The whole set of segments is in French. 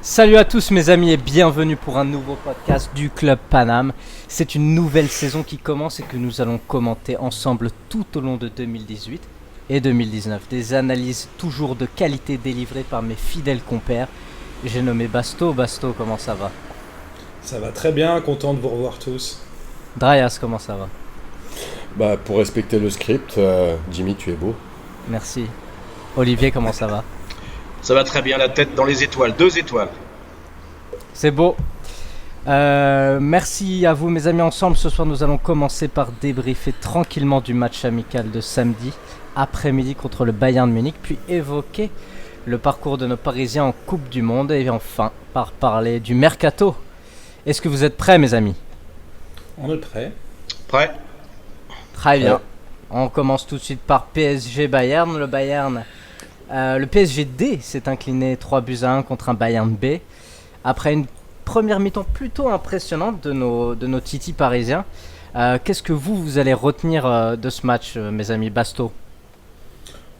Salut à tous mes amis et bienvenue pour un nouveau podcast du Club Paname. C'est une nouvelle saison qui commence et que nous allons commenter ensemble tout au long de 2018 et 2019. Des analyses toujours de qualité délivrées par mes fidèles compères. J'ai nommé Basto. Basto, comment ça va? Ça va très bien, content de vous revoir tous. Dryas, comment ça va? Pour respecter le script, Jimmy, tu es beau. Merci. Olivier, comment ça va? Ça va très bien, la tête dans les étoiles, 2 étoiles. C'est beau. Merci à vous mes amis. Ensemble ce soir nous allons commencer par débriefer tranquillement du match amical de samedi après-midi contre le Bayern Munich, puis évoquer le parcours de nos Parisiens en Coupe du Monde et enfin par parler du Mercato. Est-ce que vous êtes prêts mes amis? On est prêt. Prêt? Très bien. On commence tout de suite par PSG Bayern. Le PSG D s'est incliné 3-1 contre un Bayern B. Après une première mi-temps plutôt impressionnante de nos titis parisiens. Qu'est-ce que vous allez retenir de ce match, mes amis? Basto?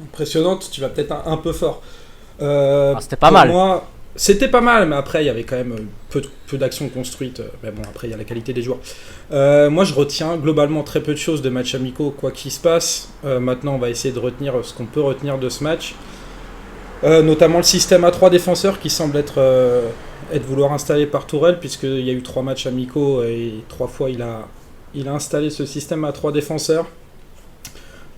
Impressionnante, tu vas peut-être un peu fort. C'était pas mal. Moi, c'était pas mal, mais après, il y avait quand même peu d'actions construites. Mais bon, après, il y a la qualité des joueurs. Moi, je retiens globalement très peu de choses de matchs amicaux, quoi qu'il se passe. Maintenant, on va essayer de retenir ce qu'on peut retenir de ce match. Notamment le système à 3 défenseurs qui semble être vouloir installé par Tourelle, puisqu'il y a eu 3 matchs amicaux et 3 fois il a installé ce système à 3 défenseurs.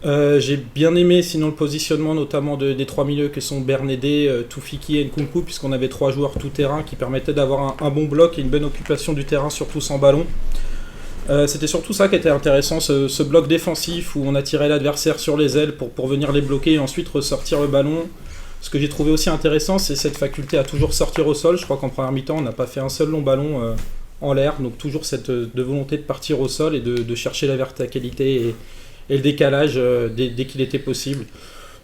J'ai bien aimé sinon le positionnement notamment des 3 milieux que sont Bernedé, Toufiki et Nkunku, puisqu'on avait 3 joueurs tout terrain qui permettaient d'avoir un bon bloc et une bonne occupation du terrain, surtout sans ballon. C'était surtout ça qui était intéressant, ce bloc défensif où on attirait l'adversaire sur les ailes pour venir les bloquer et ensuite ressortir le ballon. Ce que j'ai trouvé aussi intéressant, c'est cette faculté à toujours sortir au sol. Je crois qu'en première mi-temps, on n'a pas fait un seul long ballon en l'air. Donc toujours cette volonté de partir au sol et de chercher la verticalité et le décalage dès qu'il était possible.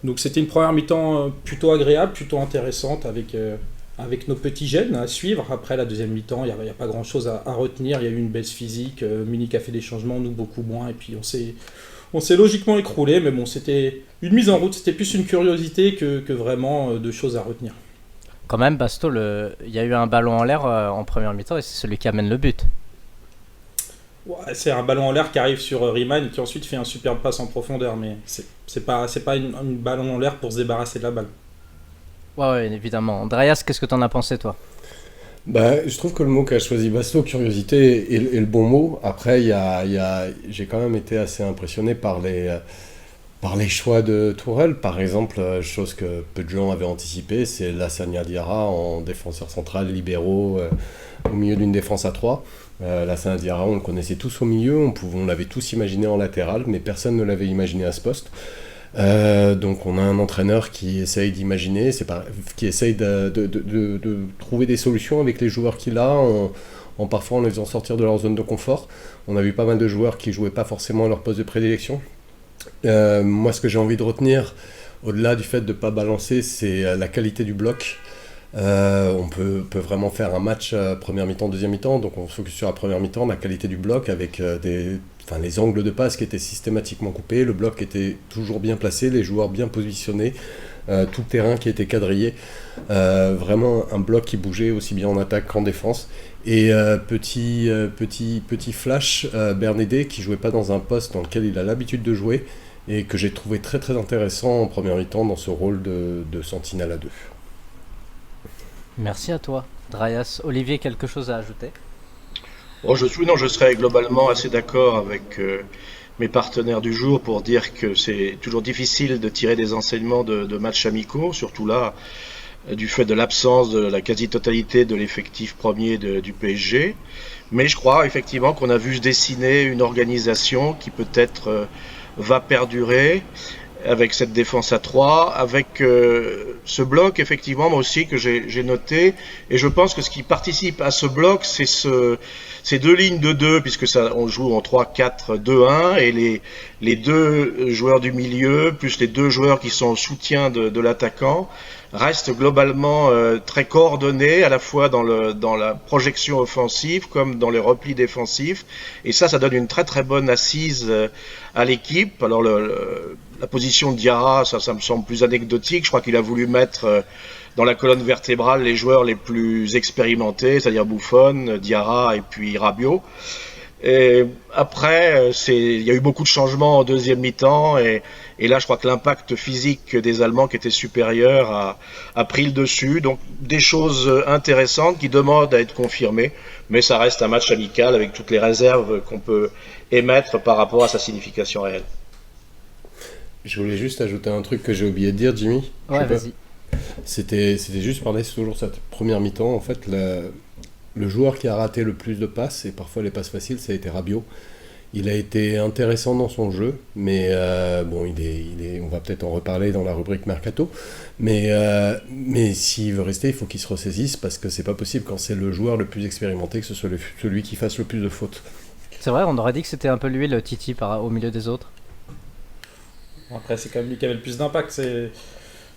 Donc c'était une première mi-temps plutôt agréable, plutôt intéressante avec nos petits jeunes à suivre. Après la deuxième mi-temps, il n'y a pas grand-chose à retenir. Il y a eu une baisse physique. Munich a fait des changements, nous beaucoup moins. Et puis on s'est logiquement écroulé, mais bon, c'était une mise en route, c'était plus une curiosité que vraiment de choses à retenir. Quand même, Basto, il y a eu un ballon en l'air en première mi-temps et c'est celui qui amène le but. Ouais, c'est un ballon en l'air qui arrive sur Riemann et qui ensuite fait un superbe passe en profondeur, mais c'est pas une ballon en l'air pour se débarrasser de la balle. Ouais, évidemment. Andreas, qu'est-ce que t'en as pensé, toi? Je trouve que le mot qu'a choisi Basto, curiosité, est le bon mot. Après, j'ai quand même été assez impressionné par les choix de Tourelle. Par exemple, chose que peu de gens avaient anticipé, c'est Lassana Diarra en défenseur central, libéraux, au milieu d'une défense à 3. Lassana Diarra, on le connaissait tous au milieu, on l'avait tous imaginé en latéral, mais personne ne l'avait imaginé à ce poste. Donc on a un entraîneur qui essaye d'imaginer, qui essaye de trouver des solutions avec les joueurs qu'il a, parfois en les faisant sortir de leur zone de confort. On a vu pas mal de joueurs qui jouaient pas forcément à leur poste de prédilection. Moi, ce que j'ai envie de retenir, au-delà du fait de ne pas balancer, c'est la qualité du bloc. On peut vraiment faire un match première mi-temps, deuxième mi-temps, donc on se focus sur la première mi-temps, la qualité du bloc avec les angles de passe qui étaient systématiquement coupés, le bloc était toujours bien placé, les joueurs bien positionnés, tout le terrain qui était quadrillé, vraiment un bloc qui bougeait aussi bien en attaque qu'en défense. Et petit flash, Bernedé qui jouait pas dans un poste dans lequel il a l'habitude de jouer et que j'ai trouvé très très intéressant en première mi-temps dans ce rôle de sentinelle à 2. Merci à toi, Dryas. Olivier, quelque chose à ajouter? Je serais globalement assez d'accord avec mes partenaires du jour pour dire que c'est toujours difficile de tirer des enseignements de matchs amicaux, surtout là, du fait de l'absence de la quasi-totalité de l'effectif premier du PSG. Mais je crois effectivement qu'on a vu se dessiner une organisation qui peut-être va perdurer avec cette défense à 3, avec ce bloc effectivement moi aussi que j'ai noté, et je pense que ce qui participe à ce bloc c'est ces 2 lignes de 2, puisque on joue en 3-4-2-1 et les 2 joueurs du milieu plus les 2 joueurs qui sont au soutien de l'attaquant restent globalement très coordonnés à la fois dans la projection offensive comme dans les replis défensifs, et ça donne une très très bonne assise à l'équipe. Alors la position de Diarra, ça me semble plus anecdotique. Je crois qu'il a voulu mettre dans la colonne vertébrale les joueurs les plus expérimentés, c'est-à-dire Buffon, Diarra et puis Rabiot. Et après, il y a eu beaucoup de changements en deuxième mi-temps et là, je crois que l'impact physique des Allemands qui était supérieur a pris le dessus. Donc, des choses intéressantes qui demandent à être confirmées, mais ça reste un match amical avec toutes les réserves qu'on peut émettre par rapport à sa signification réelle. Je voulais juste ajouter un truc que j'ai oublié de dire, Jimmy. Ouais, vas-y. C'était juste parler toujours de cette première mi-temps. En fait, le joueur qui a raté le plus de passes, et parfois les passes faciles, ça a été Rabiot. Il a été intéressant dans son jeu, mais bon, on va peut-être en reparler dans la rubrique Mercato. Mais s'il veut rester, il faut qu'il se ressaisisse, parce que c'est pas possible quand c'est le joueur le plus expérimenté que ce soit celui qui fasse le plus de fautes. C'est vrai, on aurait dit que c'était un peu lui le Titi au milieu des autres. Après, c'est quand même lui qui avait le plus d'impact.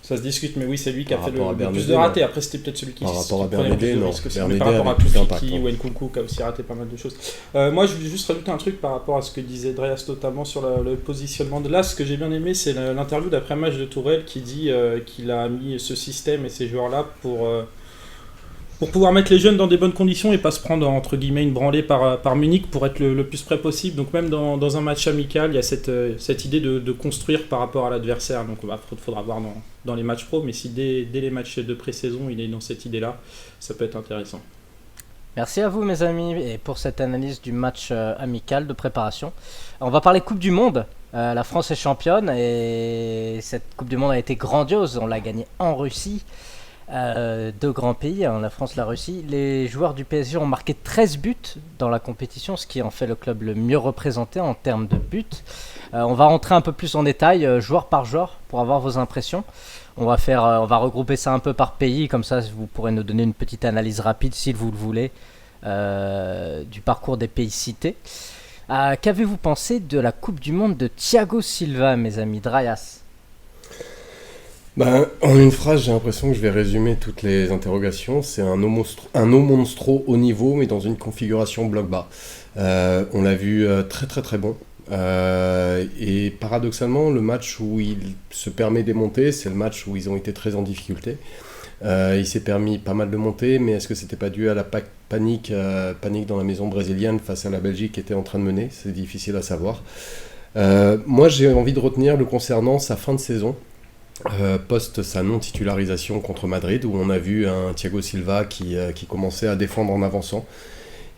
Ça se discute, mais oui, c'est lui qui a Par fait rapport à le Bernadette, plus de ratés. Après, c'était peut-être celui qui Par rapport à prenait le plus Bernadette, de non. risques aussi. Mais Bernadette par rapport à avait plus d'impact, Tufiki ouais. ou Nkunku, qui a aussi raté pas mal de choses. Moi, je voulais juste rajouter un truc par rapport à ce que disait Dreas, notamment sur le positionnement de là. Ce que j'ai bien aimé, c'est l'interview d'après-match de Tourelle qui dit qu'il a mis ce système et ces joueurs-là pour pouvoir mettre les jeunes dans des bonnes conditions et pas se prendre entre guillemets une branlée par Munich pour être le plus près possible. Donc même dans un match amical, il y a cette idée de construire par rapport à l'adversaire. Donc il faudra voir dans les matchs pro, mais si dès les matchs de pré-saison il est dans cette idée-là, ça peut être intéressant. Merci à vous mes amis et pour cette analyse du match amical de préparation. On va parler Coupe du Monde. La France est championne et cette Coupe du Monde a été grandiose. On l'a gagnée en Russie. Deux grands pays, la France et la Russie. Les joueurs du PSG ont marqué 13 buts dans la compétition, ce qui en fait le club le mieux représenté en termes de buts. On va rentrer un peu plus en détail, joueur par joueur, pour avoir vos impressions. On va regrouper ça un peu par pays, comme ça vous pourrez nous donner une petite analyse rapide, si vous le voulez, du parcours des pays cités. Qu'avez-vous pensé de la Coupe du Monde de Thiago Silva, mes amis? Draias? En une phrase, j'ai l'impression que je vais résumer toutes les interrogations. C'est un no monstro haut niveau, mais dans une configuration bloc bas. On l'a vu très très très bon. Et paradoxalement, le match où il se permet des montées, c'est le match où ils ont été très en difficulté. Il s'est permis pas mal de montées, mais est-ce que c'était pas dû à la panique dans la maison brésilienne face à la Belgique qui était en train de mener? C'est difficile à savoir. Moi, j'ai envie de retenir le concernant sa fin de saison. Post sa non-titularisation contre Madrid, où on a vu un Thiago Silva qui commençait à défendre en avançant.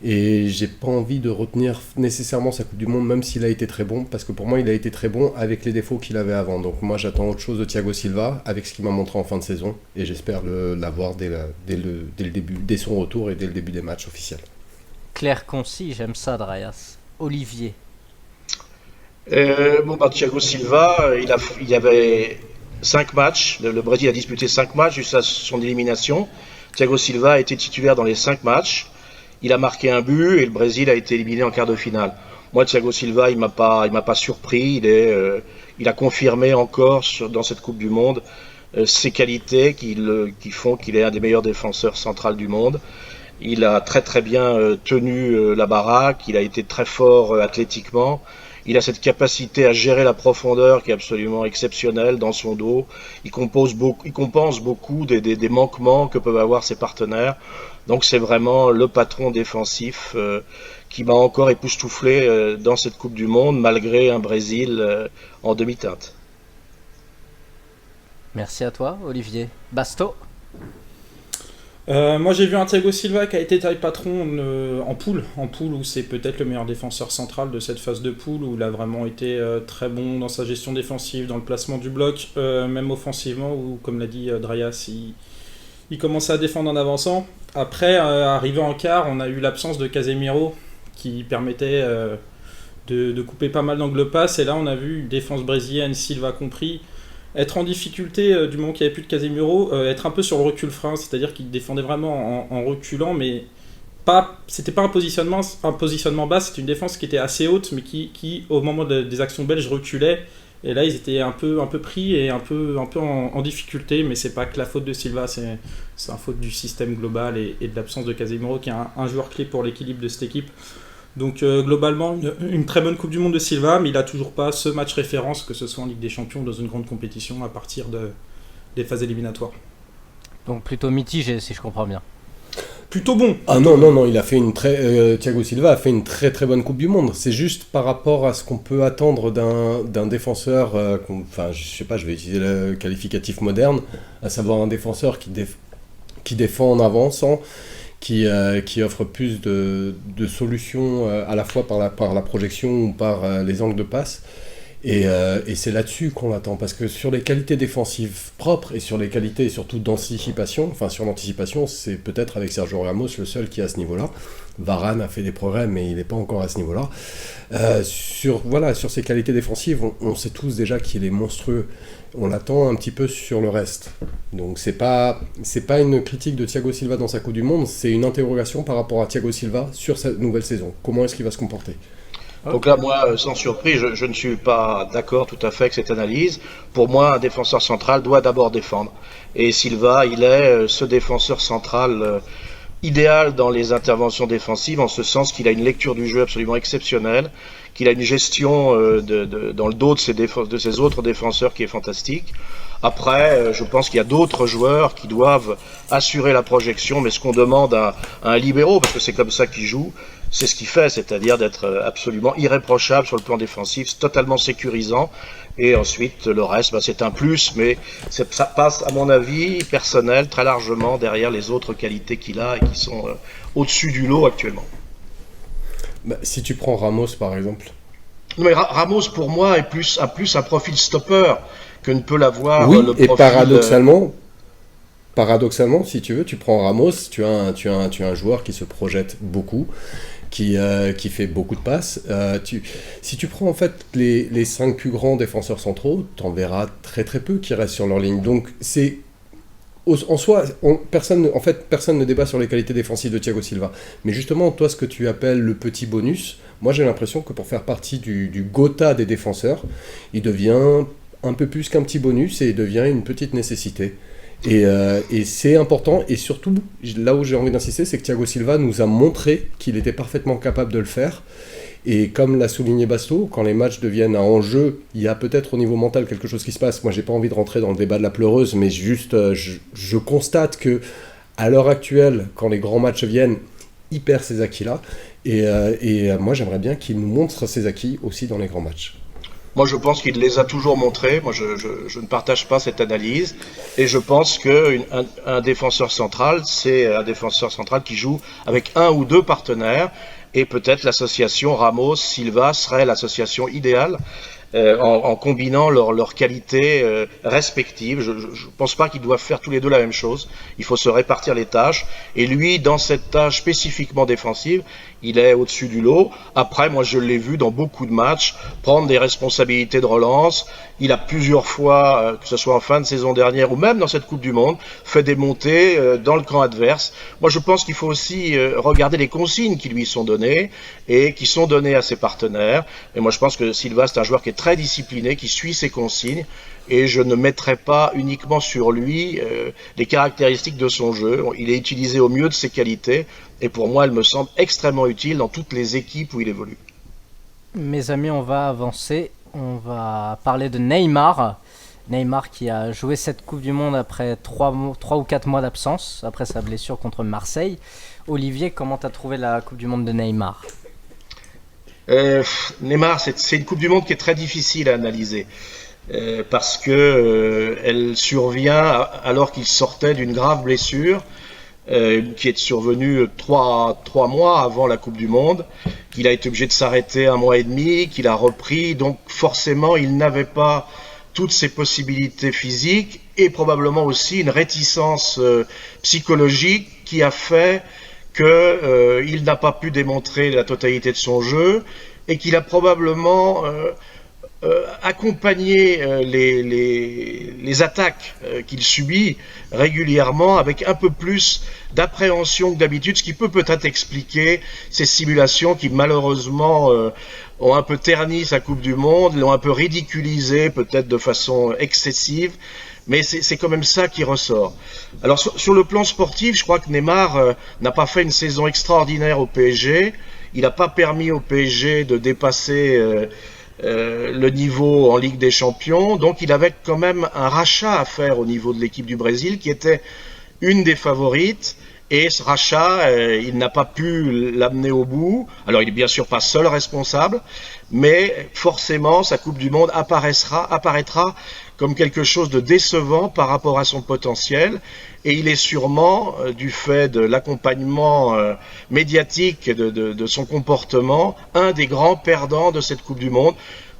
Et j'ai pas envie de retenir nécessairement sa Coupe du Monde, même s'il a été très bon, parce que pour moi il a été très bon avec les défauts qu'il avait avant. Donc moi j'attends autre chose de Thiago Silva, avec ce qu'il m'a montré en fin de saison, et j'espère l'avoir dès le début, dès son retour et dès le début des matchs officiels. Clair, concis, j'aime ça, Draias. Olivier. Thiago Silva, il y avait 5 matchs. Le Brésil a disputé 5 matchs jusqu'à son élimination. Thiago Silva a été titulaire dans les 5 matchs. Il a marqué un but et le Brésil a été éliminé en quart de finale. Moi, Thiago Silva, il m'a pas surpris. Il a confirmé encore dans cette Coupe du Monde ses qualités qui font qu'il est un des meilleurs défenseurs centrales du monde. Il a très très bien tenu la baraque. Il a été très fort athlétiquement. Il a cette capacité à gérer la profondeur qui est absolument exceptionnelle dans son dos. Il compense beaucoup des manquements que peuvent avoir ses partenaires. Donc c'est vraiment le patron défensif qui m'a encore époustouflé dans cette Coupe du Monde, malgré un Brésil en demi-teinte. Merci à toi, Olivier. Basto. Moi j'ai vu un Thiago Silva qui a été taille patron en poule où c'est peut-être le meilleur défenseur central de cette phase de poule, où il a vraiment été très bon dans sa gestion défensive, dans le placement du bloc, même offensivement, où comme l'a dit Draias, il commençait à défendre en avançant. Après, arrivé en quart, on a eu l'absence de Casemiro qui permettait de couper pas mal d'angles passe, et là on a vu une défense brésilienne, Silva compris, être en difficulté du moment qu'il n'y avait plus de Casemiro, être un peu sur le recul frein, c'est-à-dire qu'il défendait vraiment en reculant, mais c'était pas un positionnement bas, c'était une défense qui était assez haute, mais qui au moment des actions belges reculait, et là ils étaient un peu pris et un peu en difficulté, mais c'est pas que la faute de Silva, c'est un faute du système global et de l'absence de Casemiro qui est un joueur clé pour l'équilibre de cette équipe. Donc globalement, une très bonne Coupe du Monde de Silva, mais il n'a toujours pas ce match référence, que ce soit en Ligue des Champions ou dans une grande compétition, à partir des phases éliminatoires. Donc plutôt mitigé si je comprends bien. Plutôt bon. Ah non, il a fait Thiago Silva a fait une très très bonne Coupe du Monde. C'est juste par rapport à ce qu'on peut attendre d'un défenseur, enfin je sais pas, je vais utiliser le qualificatif moderne, à savoir un défenseur qui défend en avançant, qui offre plus de solutions à la fois par la projection ou par les angles de passe. Et c'est là-dessus qu'on l'attend, parce que sur les qualités défensives propres et sur les qualités surtout d'anticipation, enfin sur l'anticipation, c'est peut-être avec Sergio Ramos le seul qui est à ce niveau-là. Varane a fait des progrès, mais il n'est pas encore à ce niveau-là. Sur ses qualités défensives, on sait tous déjà qu'il est monstrueux. On l'attend un petit peu sur le reste. Donc c'est pas une critique de Thiago Silva dans sa Coupe du Monde, c'est une interrogation par rapport à Thiago Silva sur sa nouvelle saison. Comment est-ce qu'il va se comporter ? Donc là, moi, sans surprise, je ne suis pas d'accord tout à fait avec cette analyse. Pour moi, un défenseur central doit d'abord défendre. Et Silva, il est ce défenseur central idéal dans les interventions défensives, en ce sens qu'il a une lecture du jeu absolument exceptionnelle, qu'il a une gestion dans le dos de ses autres défenseurs qui est fantastique. Après, je pense qu'il y a d'autres joueurs qui doivent assurer la projection, mais ce qu'on demande à un libéro, parce que c'est comme ça qu'il joue, c'est ce qu'il fait, c'est-à-dire d'être absolument irréprochable sur le plan défensif, totalement sécurisant, et ensuite le reste, c'est un plus, mais ça passe, à mon avis, personnel, très largement derrière les autres qualités qu'il a et qui sont au-dessus du lot actuellement. Si tu prends Ramos par exemple. Non, mais Ramos pour moi a plus un profil stopper que ne peut l'avoir oui, le profil. Et paradoxalement, si tu veux, tu prends Ramos, tu as un joueur qui se projette beaucoup, qui fait beaucoup de passes. Si tu prends en fait les 5 plus grands défenseurs centraux, t'en verras très très peu qui restent sur leur ligne. Donc c'est en soi, personne ne débat sur les qualités défensives de Thiago Silva. Mais justement, toi, ce que tu appelles le petit bonus, moi j'ai l'impression que pour faire partie du Gotha des défenseurs, il devient un peu plus qu'un petit bonus et il devient une petite nécessité. Et c'est important, et surtout, là où j'ai envie d'insister, c'est que Thiago Silva nous a montré qu'il était parfaitement capable de le faire. Et comme l'a souligné Basto, quand les matchs deviennent un enjeu, il y a peut-être au niveau mental quelque chose qui se passe. Moi, j'ai pas envie de rentrer dans le débat de la pleureuse, mais juste, je constate que à l'heure actuelle, quand les grands matchs viennent, il perd ces acquis-là. Et moi, j'aimerais bien qu'il nous montre ces acquis aussi dans les grands matchs. Moi, je pense qu'il les a toujours montrés. Moi, je ne partage pas cette analyse. Et je pense qu'un défenseur central, c'est un défenseur central qui joue avec un ou deux partenaires. Et peut-être l'association Ramos-Silva serait l'association idéale en combinant leurs qualités respectives. Je ne pense pas qu'ils doivent faire tous les deux la même chose. Il faut se répartir les tâches. Et lui, dans cette tâche spécifiquement défensive, il est au-dessus du lot. Après, moi, je l'ai vu dans beaucoup de matchs prendre des responsabilités de relance. Il a plusieurs fois, que ce soit en fin de saison dernière ou même dans cette Coupe du Monde, fait des montées dans le camp adverse. Moi, je pense qu'il faut aussi regarder les consignes qui lui sont données et qui sont données à ses partenaires. Et moi, je pense que Silva, c'est un joueur qui est très discipliné, qui suit ses consignes. Et je ne mettrai pas uniquement sur lui les caractéristiques de son jeu. Il est utilisé au mieux de ses qualités. Et pour moi, elle me semble extrêmement utile dans toutes les équipes où il évolue. Mes amis, on va avancer. On va parler de Neymar. Neymar qui a joué cette Coupe du Monde après 3 ou 4 mois d'absence, après sa blessure contre Marseille. Olivier, comment tu as trouvé la Coupe du Monde de Neymar ? Neymar, c'est une Coupe du Monde qui est très difficile à analyser. Parce que elle survient alors qu'il sortait d'une grave blessure qui est survenue 3 mois avant la Coupe du Monde, qu'il a été obligé de s'arrêter 1 mois et demi, qu'il a repris, donc forcément il n'avait pas toutes ses possibilités physiques et probablement aussi une réticence psychologique qui a fait qu'il n'a pas pu démontrer la totalité de son jeu et qu'il a probablement accompagner les attaques qu'il subit régulièrement avec un peu plus d'appréhension que d'habitude, ce qui peut-être expliquer ces simulations qui malheureusement ont un peu terni sa Coupe du Monde, l'ont un peu ridiculisé peut-être de façon excessive, mais c'est quand même ça qui ressort. Alors sur le plan sportif, je crois que Neymar n'a pas fait une saison extraordinaire au PSG, il n'a pas permis au PSG de dépasser le niveau en Ligue des Champions, donc il avait quand même un rachat à faire au niveau de l'équipe du Brésil qui était une des favorites. Et ce rachat, il n'a pas pu l'amener au bout. Alors, il est bien sûr pas seul responsable, mais forcément, sa Coupe du Monde apparaîtra comme quelque chose de décevant par rapport à son potentiel. Et il est sûrement, du fait de l'accompagnement médiatique de son comportement, un des grands perdants de cette Coupe du Monde.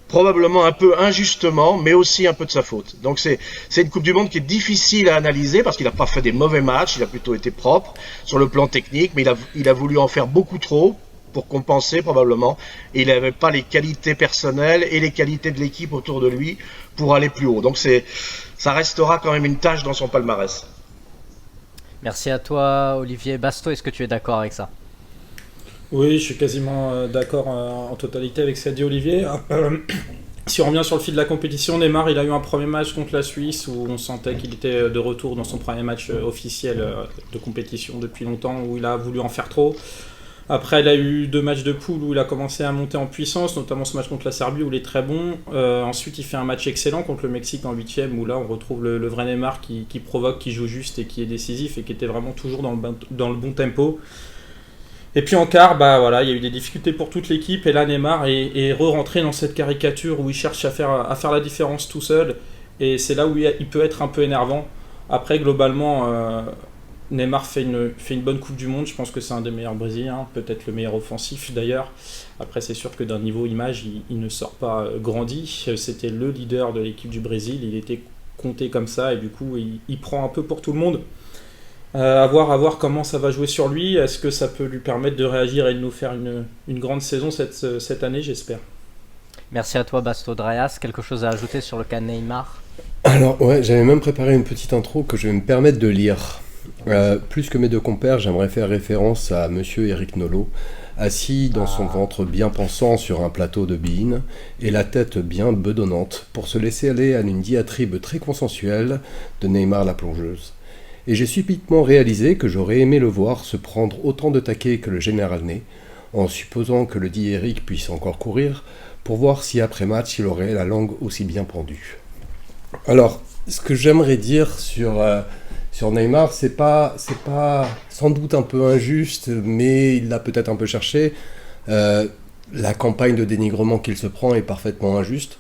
Probablement un peu injustement, mais aussi un peu de sa faute. Donc c'est une Coupe du Monde qui est difficile à analyser parce qu'il n'a pas fait des mauvais matchs, il a plutôt été propre sur le plan technique, mais il a voulu en faire beaucoup trop pour compenser probablement, et il n'avait pas les qualités personnelles et les qualités de l'équipe autour de lui pour aller plus haut. Donc ça restera quand même une tâche dans son palmarès. Merci à toi Olivier. Basto, est-ce que tu es d'accord avec ça? Oui, je suis quasiment d'accord en totalité avec ce qu'a dit Olivier. Si on revient sur le fil de la compétition, Neymar, il a eu un premier match contre la Suisse où on sentait qu'il était de retour dans son premier match officiel de compétition depuis longtemps, où il a voulu en faire trop. Après, il a eu 2 matchs de poule où il a commencé à monter en puissance, notamment ce match contre la Serbie où il est très bon. Ensuite, il fait un match excellent contre le Mexique en 8e, où là, on retrouve le vrai Neymar qui provoque, qui joue juste et qui est décisif et qui était vraiment toujours dans le bon tempo. Et puis en quart, il y a eu des difficultés pour toute l'équipe, et là Neymar est re-rentré dans cette caricature où il cherche à faire la différence tout seul, et c'est là où il peut être un peu énervant. Après, globalement, Neymar fait une bonne Coupe du Monde, je pense que c'est un des meilleurs Brésiliens, peut-être le meilleur offensif d'ailleurs. Après, c'est sûr que d'un niveau image, il ne sort pas grandi, c'était le leader de l'équipe du Brésil, il était compté comme ça, et du coup il prend un peu pour tout le monde. À voir comment ça va jouer sur lui. Est-ce que ça peut lui permettre de réagir et de nous faire une grande saison cette année, j'espère. Merci à toi Basto Drayas. Quelque chose à ajouter sur le cas Neymar? Alors ouais, j'avais même préparé une petite intro que je vais me permettre de lire. Plus que mes 2 compères, j'aimerais faire référence à monsieur Eric Nolot, assis dans son ventre bien pensant sur un plateau de bean et la tête bien bedonnante pour se laisser aller à une diatribe très consensuelle de Neymar la plongeuse. Et j'ai subitement réalisé que j'aurais aimé le voir se prendre autant de taquets que le général Ney, en supposant que le dit Eric puisse encore courir, pour voir si après match il aurait la langue aussi bien pendue. Alors, ce que j'aimerais dire sur Neymar, c'est pas sans doute un peu injuste, mais il l'a peut-être un peu cherché. La campagne de dénigrement qu'il se prend est parfaitement injuste.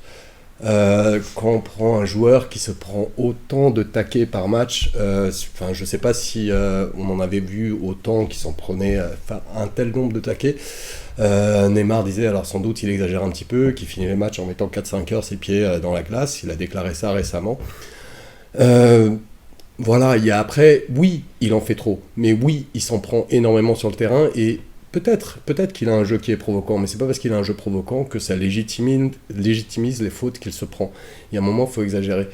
Quand on prend un joueur qui se prend autant de taquets par match, je sais pas si on en avait vu autant qui s'en prenait un tel nombre de taquets. Neymar disait, alors sans doute il exagère un petit peu, qu'il finit les matchs en mettant 4-5 heures ses pieds dans la glace, il a déclaré ça récemment. Voilà, il y a après, oui, il en fait trop, mais oui, il s'en prend énormément sur le terrain, et peut-être qu'il a un jeu qui est provoquant, mais c'est pas parce qu'il a un jeu provoquant que ça légitimise les fautes qu'il se prend. Il y a un moment, il faut exagérer.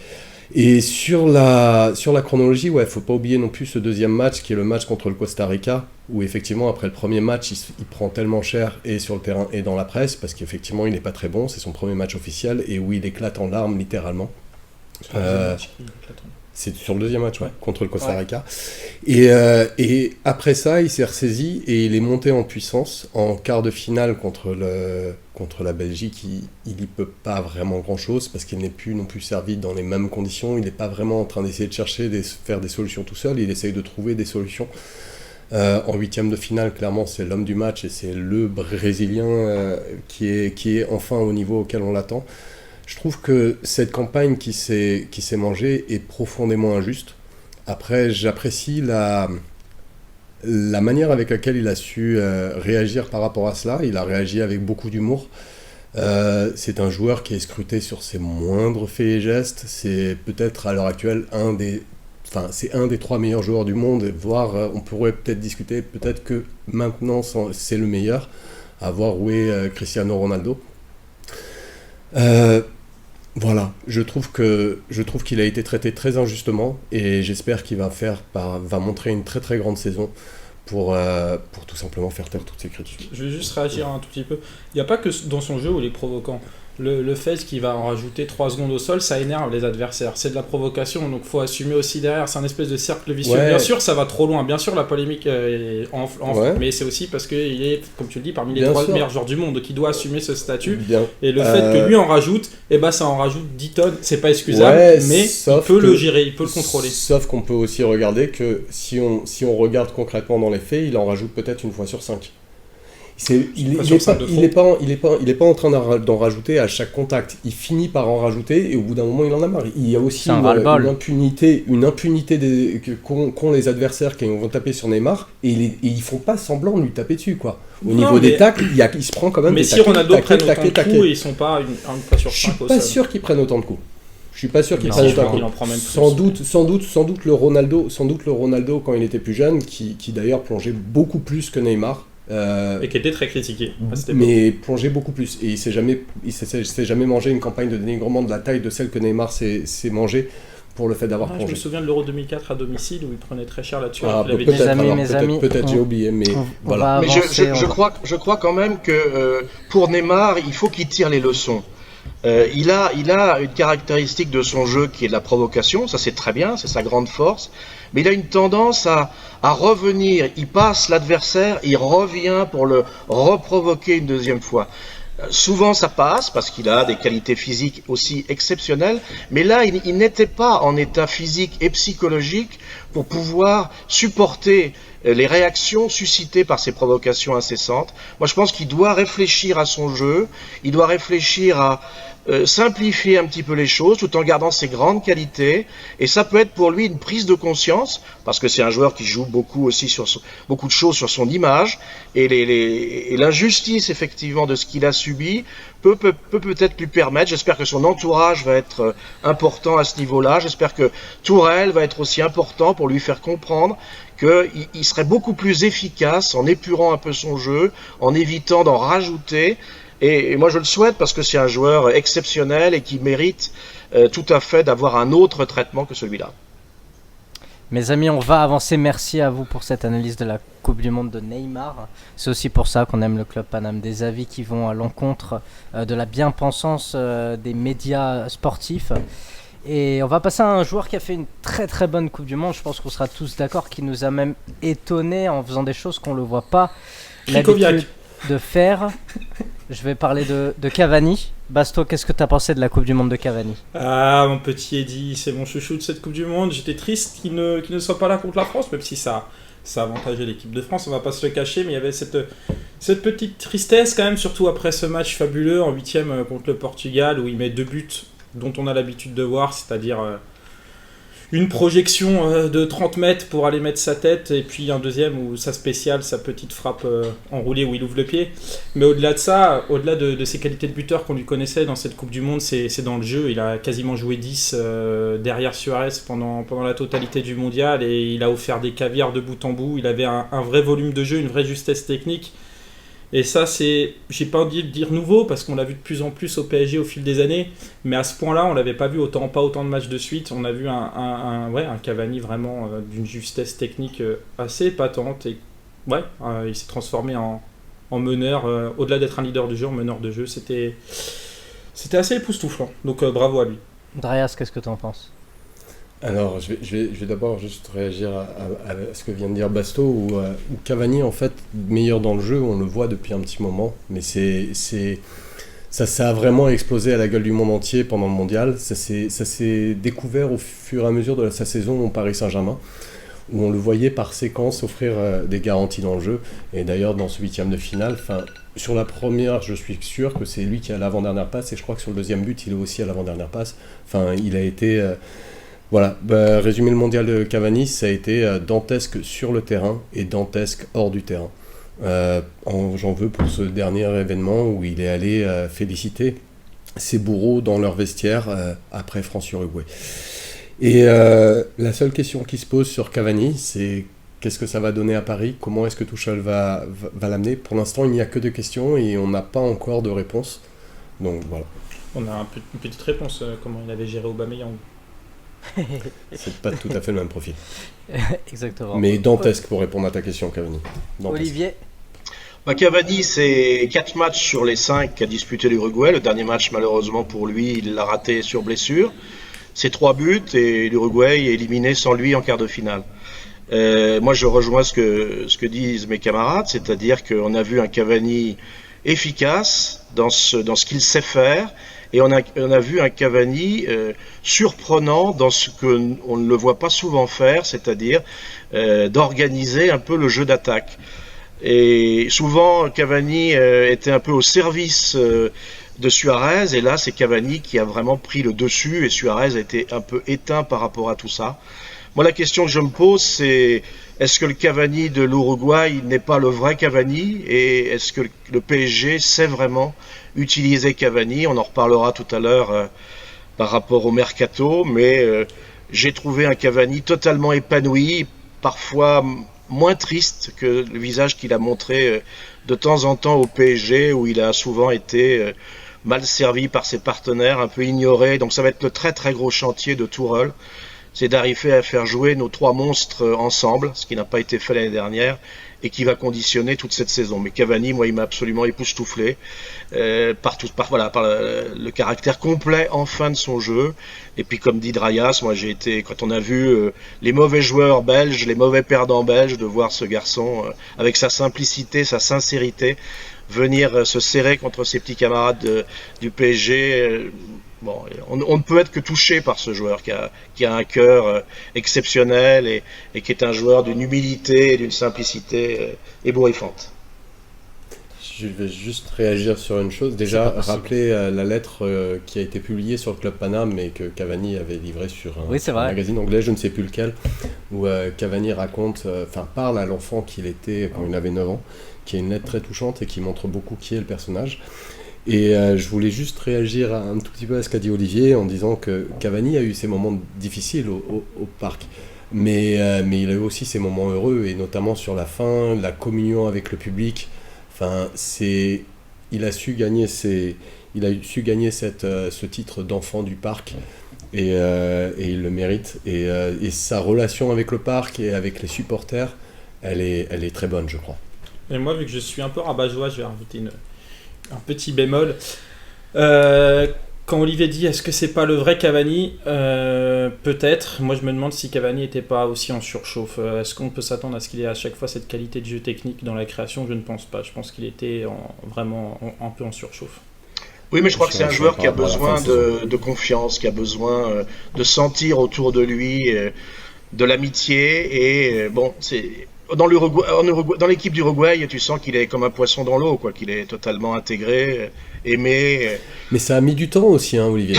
Et sur la chronologie, ouais, faut pas oublier non plus ce deuxième match, qui est le match contre le Costa Rica, où effectivement, après le premier match, il prend tellement cher, et sur le terrain, et dans la presse, parce qu'effectivement, il n'est pas très bon, c'est son premier match officiel, et où il éclate en larmes, littéralement. C'est sur le deuxième match, ouais, contre le Costa Rica. Ouais. Et après ça, il s'est ressaisi et il est monté en puissance. En quart de finale contre la Belgique, il n'y peut pas vraiment grand-chose parce qu'il n'est plus non plus servi dans les mêmes conditions. Il n'est pas vraiment en train d'essayer de faire des solutions tout seul. Il essaye de trouver des solutions. En 8e de finale, clairement, c'est l'homme du match et c'est le Brésilien qui est enfin au niveau auquel on l'attend. Je trouve que cette campagne qui s'est mangée est profondément injuste. Après, j'apprécie la manière avec laquelle il a su réagir par rapport à cela. Il a réagi avec beaucoup d'humour. C'est un joueur qui est scruté sur ses moindres faits et gestes. C'est peut-être à l'heure actuelle c'est un des 3 meilleurs joueurs du monde, voire on pourrait peut-être discuter, peut-être que maintenant c'est le meilleur, à voir où est Cristiano Ronaldo. Voilà, je trouve qu'il a été traité très injustement et j'espère qu'il va montrer une très très grande saison pour tout simplement faire taire toutes ces critiques. Je vais juste réagir un tout petit peu. Il n'y a pas que dans son jeu où il est provoquant. le fait qu'il va en rajouter 3 secondes au sol, ça énerve les adversaires. C'est de la provocation, donc faut assumer aussi derrière. C'est un espèce de cercle vicieux. Ouais. Bien sûr, ça va trop loin. Bien sûr, la polémique Ouais. mais c'est aussi parce qu'il est, comme tu le dis, parmi les Bien 3 sûr. meilleurs joueurs du monde, qui doit assumer ce statut. Bien. Et le fait que lui en rajoute, ça en rajoute 10 tonnes. C'est pas excusable, Ouais, mais il sauf peut le que- gérer, il peut le contrôler. Sauf qu'on peut aussi regarder que si on regarde concrètement dans les faits, il en rajoute peut-être une fois sur 5. Il Fois n'est sur cinq de trop. pas en train d'en rajouter à chaque contact. Il finit par en rajouter et au bout d'un moment il en a marre. Il y a aussi C'est un ras-le-bol. une impunité qu'ont les adversaires qui vont taper sur Neymar et ils font pas semblant de lui taper dessus quoi. Au Non, niveau des mais- tacles, il se prend quand même Mais des si taquets, Ronaldo prenne taquets, autant de taquets. coups, et ils sont pas une fois sur Je suis 5 au pas sol. sûr qu'ils prennent autant de coups. Je suis pas sûr qu'ils Mais prennent si, je autant de crois qu'il coups. en prend même plus. Sans doute le Ronaldo quand il était plus jeune, qui d'ailleurs plongeait beaucoup plus que Neymar. Et qui était très critiqué à cette époque. Mais plongeait beaucoup plus. Et il s'est jamais mangé une campagne de dénigrement de la taille de celle que Neymar s'est mangé pour le fait d'avoir Ah, je me plongé. souviens de l'Euro 2004 à domicile où il prenait très cher là-dessus. Ah, alors qu'il avait peut-être, dit- alors, mes peut-être, amis, peut-être j'ai oublié, mais On voilà. va Mais avancer. je crois quand même que pour Neymar, il faut qu'il tire les leçons. Il a une caractéristique de son jeu qui est de la provocation, ça c'est très bien, c'est sa grande force, mais il a une tendance à revenir, il passe l'adversaire, il revient pour le reprovoquer une deuxième fois. Souvent ça passe parce qu'il a des qualités physiques aussi exceptionnelles, mais là il n'était pas en état physique et psychologique pour pouvoir supporter les réactions suscitées par ces provocations incessantes. Moi je pense qu'il doit réfléchir à son jeu, il doit réfléchir à simplifier un petit peu les choses tout en gardant ses grandes qualités, et ça peut être pour lui une prise de conscience parce que c'est un joueur qui joue beaucoup aussi sur beaucoup de choses sur son image, et et l'injustice effectivement de ce qu'il a subi peut peut-être lui permettre, j'espère que son entourage va être important à ce niveau-là, j'espère que Tourelle va être aussi important pour lui faire comprendre qu'il serait beaucoup plus efficace en épurant un peu son jeu, en évitant d'en rajouter. Et moi je le souhaite parce que c'est un joueur exceptionnel et qui mérite tout à fait d'avoir un autre traitement que celui-là. Mes amis, on va avancer. Merci à vous pour cette analyse de la Coupe du Monde de Neymar. C'est aussi pour ça qu'on aime le Club Paname, des avis qui vont à l'encontre de la bien-pensance des médias sportifs. Et on va passer à un joueur qui a fait une très très bonne Coupe du Monde. Je pense qu'on sera tous d'accord, qui nous a même étonnés en faisant des choses qu'on ne le voit pas Krikoviak. l'habitude de faire. Je vais parler de Cavani. Basto, qu'est-ce que tu as pensé de la Coupe du Monde de Cavani? Ah, mon petit Eddy, c'est mon chouchou de cette Coupe du Monde. J'étais triste qu'il ne soit pas là contre la France, même si ça avantageait l'équipe de France, on va pas se le cacher, mais il y avait cette petite tristesse quand même, surtout après ce match fabuleux en 8ème contre le Portugal, où il met 2 buts dont on a l'habitude de voir, c'est-à-dire une projection de 30 mètres pour aller mettre sa tête, et puis un deuxième où sa spéciale, sa petite frappe enroulée où il ouvre le pied. Mais au-delà de ça, au-delà de ses qualités de buteur qu'on lui connaissait dans cette Coupe du Monde, c'est dans le jeu. Il a quasiment joué 10 derrière Suarez pendant la totalité du mondial, et il a offert des caviars de bout en bout. Il avait un vrai volume de jeu, une vraie justesse technique. Et ça, j'ai pas envie de dire nouveau, parce qu'on l'a vu de plus en plus au PSG au fil des années, mais à ce point-là, on l'avait pas vu pas autant de matchs de suite. On a vu un Cavani vraiment d'une justesse technique assez épatante, et il s'est transformé en meneur, au-delà d'être un leader du jeu, en meneur de jeu. C'était assez époustouflant, donc bravo à lui. Andreas, qu'est-ce que tu en penses? Alors, je vais d'abord juste réagir à ce que vient de dire Basto, où Cavani, en fait, meilleur dans le jeu, on le voit depuis un petit moment, mais ça a vraiment explosé à la gueule du monde entier pendant le mondial. Ça s'est découvert au fur et à mesure de sa saison au Paris Saint-Germain, où on le voyait par séquence offrir des garanties dans le jeu. Et d'ailleurs, dans ce 8ème de finale, sur la première, je suis sûr que c'est lui qui a l'avant-dernière passe, et je crois que sur le deuxième but, il est aussi à l'avant-dernière passe. Il a été... Voilà, résumer le mondial de Cavani, ça a été dantesque sur le terrain et dantesque hors du terrain. J'en veux pour ce dernier événement où il est allé féliciter ses bourreaux dans leur vestiaire après France-Uruguay. Et la seule question qui se pose sur Cavani, c'est qu'est-ce que ça va donner à Paris? Comment est-ce que Tuchel va l'amener? Pour l'instant, il n'y a que des questions et on n'a pas encore de réponse. Donc voilà. On a une petite réponse, comment il avait géré Aubameyang. C'est pas tout à fait le même profil. Exactement. Mais dantesque pour répondre à ta question, Cavani. Dantesque. Olivier? Cavani, c'est 4 matchs sur les 5 qu'a disputé l'Uruguay. Le dernier match, malheureusement pour lui, il l'a raté sur blessure. C'est 3 buts et l'Uruguay est éliminé sans lui en quart de finale. Moi, je rejoins ce que disent mes camarades, c'est-à-dire qu'on a vu un Cavani efficace dans ce qu'il sait faire, et on a vu un Cavani surprenant dans ce qu'on ne le voit pas souvent faire, c'est-à-dire d'organiser un peu le jeu d'attaque. Et souvent, Cavani était un peu au service de Suarez, et là, c'est Cavani qui a vraiment pris le dessus, et Suarez a été un peu éteint par rapport à tout ça. Moi, la question que je me pose, c'est est-ce que le Cavani de l'Uruguay n'est pas le vrai Cavani, et est-ce que le PSG sait vraiment utiliser Cavani? On en reparlera tout à l'heure par rapport au mercato, mais j'ai trouvé un Cavani totalement épanoui, parfois moins triste que le visage qu'il a montré de temps en temps au PSG, où il a souvent été mal servi par ses partenaires, un peu ignoré. Donc ça va être le très très gros chantier de Tourelle, c'est d'arriver à faire jouer nos 3 monstres ensemble, ce qui n'a pas été fait l'année dernière, et qui va conditionner toute cette saison. Mais Cavani, moi, il m'a absolument époustouflé par le caractère complet enfin de son jeu. Et puis, comme dit Drayas, moi, j'ai été, quand on a vu les mauvais joueurs belges, les mauvais perdants belges, de voir ce garçon avec sa simplicité, sa sincérité, venir se serrer contre ses petits camarades du PSG. Bon, on ne peut être que touché par ce joueur qui a un cœur exceptionnel et qui est un joueur d'une humilité et d'une simplicité ébouriffante. Je vais juste réagir sur une chose. Déjà, rappeler la lettre qui a été publiée sur le Club Paname et que Cavani avait livrée sur un magazine anglais, je ne sais plus lequel, où Cavani parle à l'enfant qu'il était quand il avait 9 ans, qui est une lettre très touchante et qui montre beaucoup qui est le personnage. Et je voulais juste réagir un tout petit peu à ce qu'a dit Olivier en disant que Cavani a eu ses moments difficiles au parc, mais il a eu aussi ses moments heureux, et notamment sur la fin, la communion avec le public. Enfin, il a su gagner ce titre d'enfant du parc, et il le mérite. Et sa relation avec le parc et avec les supporters, elle est très bonne, je crois. Et moi, vu que je suis un peu rabat-joie, je vais rajouter un petit bémol. Quand Olivier dit est-ce que c'est pas le vrai Cavani, peut-être. Moi je me demande si Cavani n'était pas aussi en surchauffe. Est-ce qu'on peut s'attendre à ce qu'il ait à chaque fois cette qualité de jeu technique dans la création? Je ne pense pas. Je pense qu'il était vraiment un peu en surchauffe. Oui, mais je crois que c'est un joueur qui a besoin de confiance, qui a besoin de sentir autour de lui de l'amitié, et c'est dans l'équipe d'Uruguay, tu sens qu'il est comme un poisson dans l'eau, quoi, qu'il est totalement intégré, aimé. Mais ça a mis du temps aussi, hein, Olivier.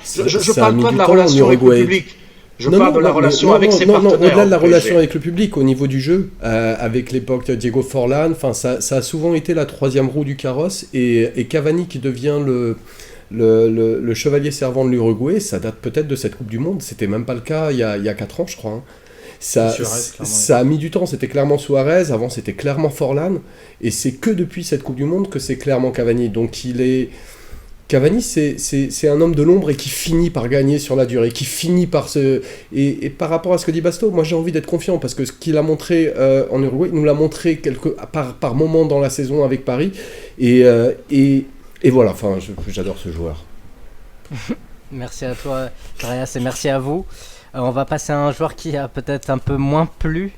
Je parle pas de la relation avec le public. Je parle de la relation avec ses partenaires. Au-delà de la relation avec le public, au niveau du jeu, avec l'époque de Diego Forlán, ça a souvent été la 3e roue du carrosse, et Cavani qui devient le chevalier servant de l'Uruguay, ça date peut-être de cette Coupe du Monde. C'était même pas le cas il y a 4 ans, je crois. Hein. Ça a mis du temps, c'était clairement Suarez, avant c'était clairement Forlán, et c'est que depuis cette Coupe du Monde que c'est clairement Cavani. Donc Cavani, c'est un homme de l'ombre et qui finit par gagner sur la durée, qui finit par se... Et par rapport à ce que dit Basto, moi j'ai envie d'être confiant, parce que ce qu'il a montré en Uruguay, il nous l'a montré par moment dans la saison avec Paris, et voilà, enfin j'adore ce joueur. Merci à toi, Drayas, et merci à vous. On va passer à un joueur qui a peut-être un peu moins plu,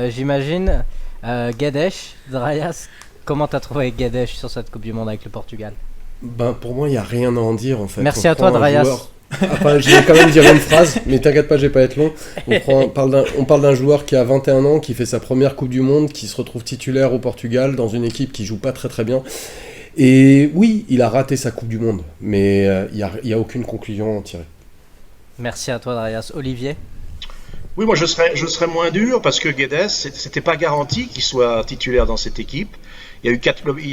j'imagine. Guedes. Drayas, comment t'as trouvé Guedes sur cette Coupe du Monde avec le Portugal? Pour moi, il n'y a rien à en dire, en fait. Merci à toi, Drayas. Je vais quand même dire une phrase, mais t'inquiète pas, je vais pas être long. On parle d'un joueur qui a 21 ans, qui fait sa première Coupe du Monde, qui se retrouve titulaire au Portugal, dans une équipe qui joue pas très très bien. Et oui, il a raté sa Coupe du Monde, mais il y a aucune conclusion à en tirer. Merci à toi, Drayas. Olivier? Oui, moi je serais moins dur, parce que Guedes, c'était pas garanti qu'il soit titulaire dans cette équipe. Il y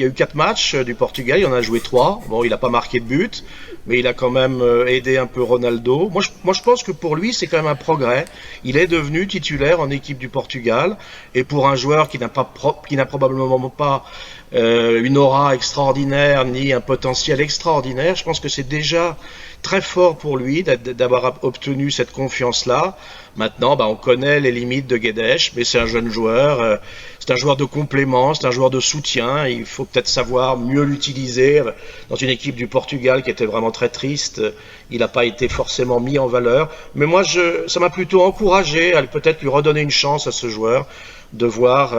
a eu 4 matchs du Portugal, il en a joué 3. Bon, il n'a pas marqué de but, mais il a quand même aidé un peu Ronaldo. Moi, je pense que pour lui, c'est quand même un progrès. Il est devenu titulaire en équipe du Portugal, et pour un joueur qui n'a probablement pas une aura extraordinaire ni un potentiel extraordinaire, je pense que c'est déjà très fort pour lui d'avoir obtenu cette confiance-là. Maintenant, on connaît les limites de Guedes, mais c'est un jeune joueur. c'est un joueur de complément, c'est un joueur de soutien. Il faut peut-être savoir mieux l'utiliser. Dans une équipe du Portugal qui était vraiment très triste, il n'a pas été forcément mis en valeur. Mais moi, ça m'a plutôt encouragé à peut-être lui redonner une chance à ce joueur, de voir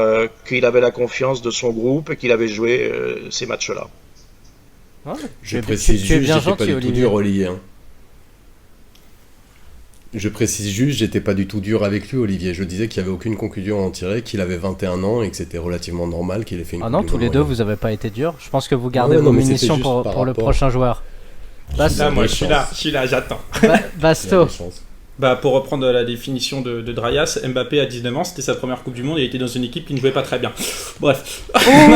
qu'il avait la confiance de son groupe et qu'il avait joué ces matchs-là. Ouais, Je précise juste, j'étais pas du tout dur, Olivier. Hein. Je précise juste, j'étais pas du tout dur avec lui, Olivier. Je disais qu'il n'y avait aucune conclusion à en tirer, qu'il avait 21 ans et que c'était relativement normal qu'il ait fait une Ah non, tous les deux, vous avez pas été dur. Je pense que vous gardez Ouais, vos non, mais munitions c'était juste pour le prochain joueur. Là, moi, je suis là, j'attends. Basto. Bah, pour reprendre la définition de Drayas, Mbappé à 19 ans, c'était sa première Coupe du Monde et il était dans une équipe qui ne jouait pas très bien. Bref,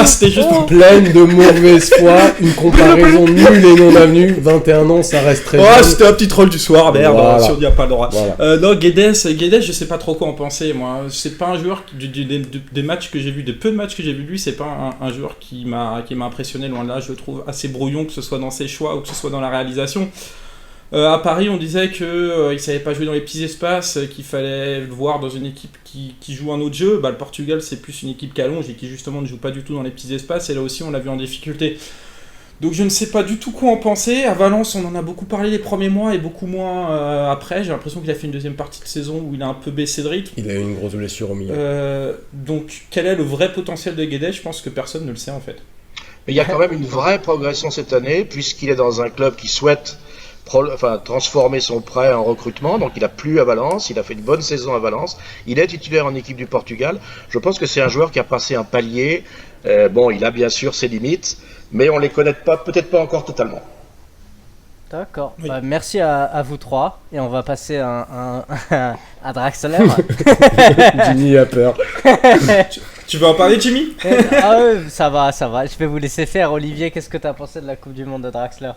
c'était juste pour... Pleine de mauvaise foi, une comparaison nulle et non avenue. 21 ans, ça reste très jeune. C'était un petit troll du soir, merde, Voilà. si on n'y a pas le droit. Voilà. Non, Guedes, je sais pas trop quoi en penser, moi. C'est pas un joueur, des matchs que j'ai vu, des peu de matchs que j'ai vu de lui, c'est pas un joueur qui m'a impressionné, loin de là. Je le trouve assez brouillon, que ce soit dans ses choix ou que ce soit dans la réalisation. À Paris, on disait qu'il savait pas jouer dans les petits espaces, qu'il fallait le voir dans une équipe qui joue un autre jeu. Bah, le Portugal, c'est plus une équipe qui allonge et qui justement ne joue pas du tout dans les petits espaces. Et là aussi, on l'a vu en difficulté. Donc je ne sais pas du tout quoi en penser. À Valence, on en a beaucoup parlé les premiers mois et beaucoup moins après. J'ai l'impression qu'il a fait une deuxième partie de saison où il a un peu baissé de rythme. Il a eu une grosse blessure au milieu. Donc quel est le vrai potentiel de Guedes ? Je pense que personne ne le sait en fait. Mais il y a quand même une vraie progression cette année, puisqu'il est dans un club qui souhaite transformer son prêt en recrutement. Donc il a plu à Valence, il a fait une bonne saison à Valence, il est titulaire en équipe du Portugal. Je pense que c'est un joueur qui a passé un palier. Bon, il a bien sûr ses limites, mais on les connaît pas, peut-être pas encore totalement. D'accord. Oui. Bah, merci à vous trois et on va passer à Draxler. Jimmy a peur. Tu veux en parler, Jimmy ? Ah ouais, ça va. Je vais vous laisser faire. Olivier, qu'est-ce que tu as pensé de la Coupe du Monde de Draxler ?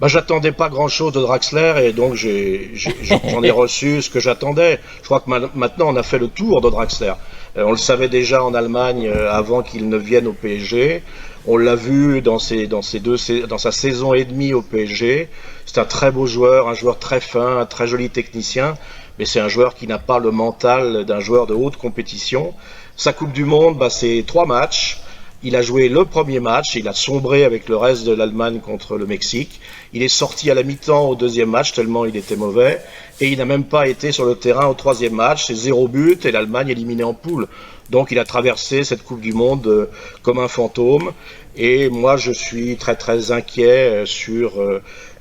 Bah, j'attendais pas grand-chose de Draxler et donc j'en ai reçu ce que j'attendais. Je crois que maintenant on a fait le tour de Draxler. On le savait déjà en Allemagne avant qu'il ne vienne au PSG. On l'a vu dans sa saison et demie au PSG. C'est un très beau joueur, un joueur très fin, un très joli technicien, mais c'est un joueur qui n'a pas le mental d'un joueur de haute compétition. Sa Coupe du Monde, bah, c'est 3 matchs. Il a joué le premier match, il a sombré avec le reste de l'Allemagne contre le Mexique. Il est sorti à la mi-temps au deuxième match tellement il était mauvais. Et il n'a même pas été sur le terrain au troisième match. C'est 0 but et l'Allemagne éliminée en poule. Donc il a traversé cette Coupe du Monde comme un fantôme. Et moi je suis très très inquiet sur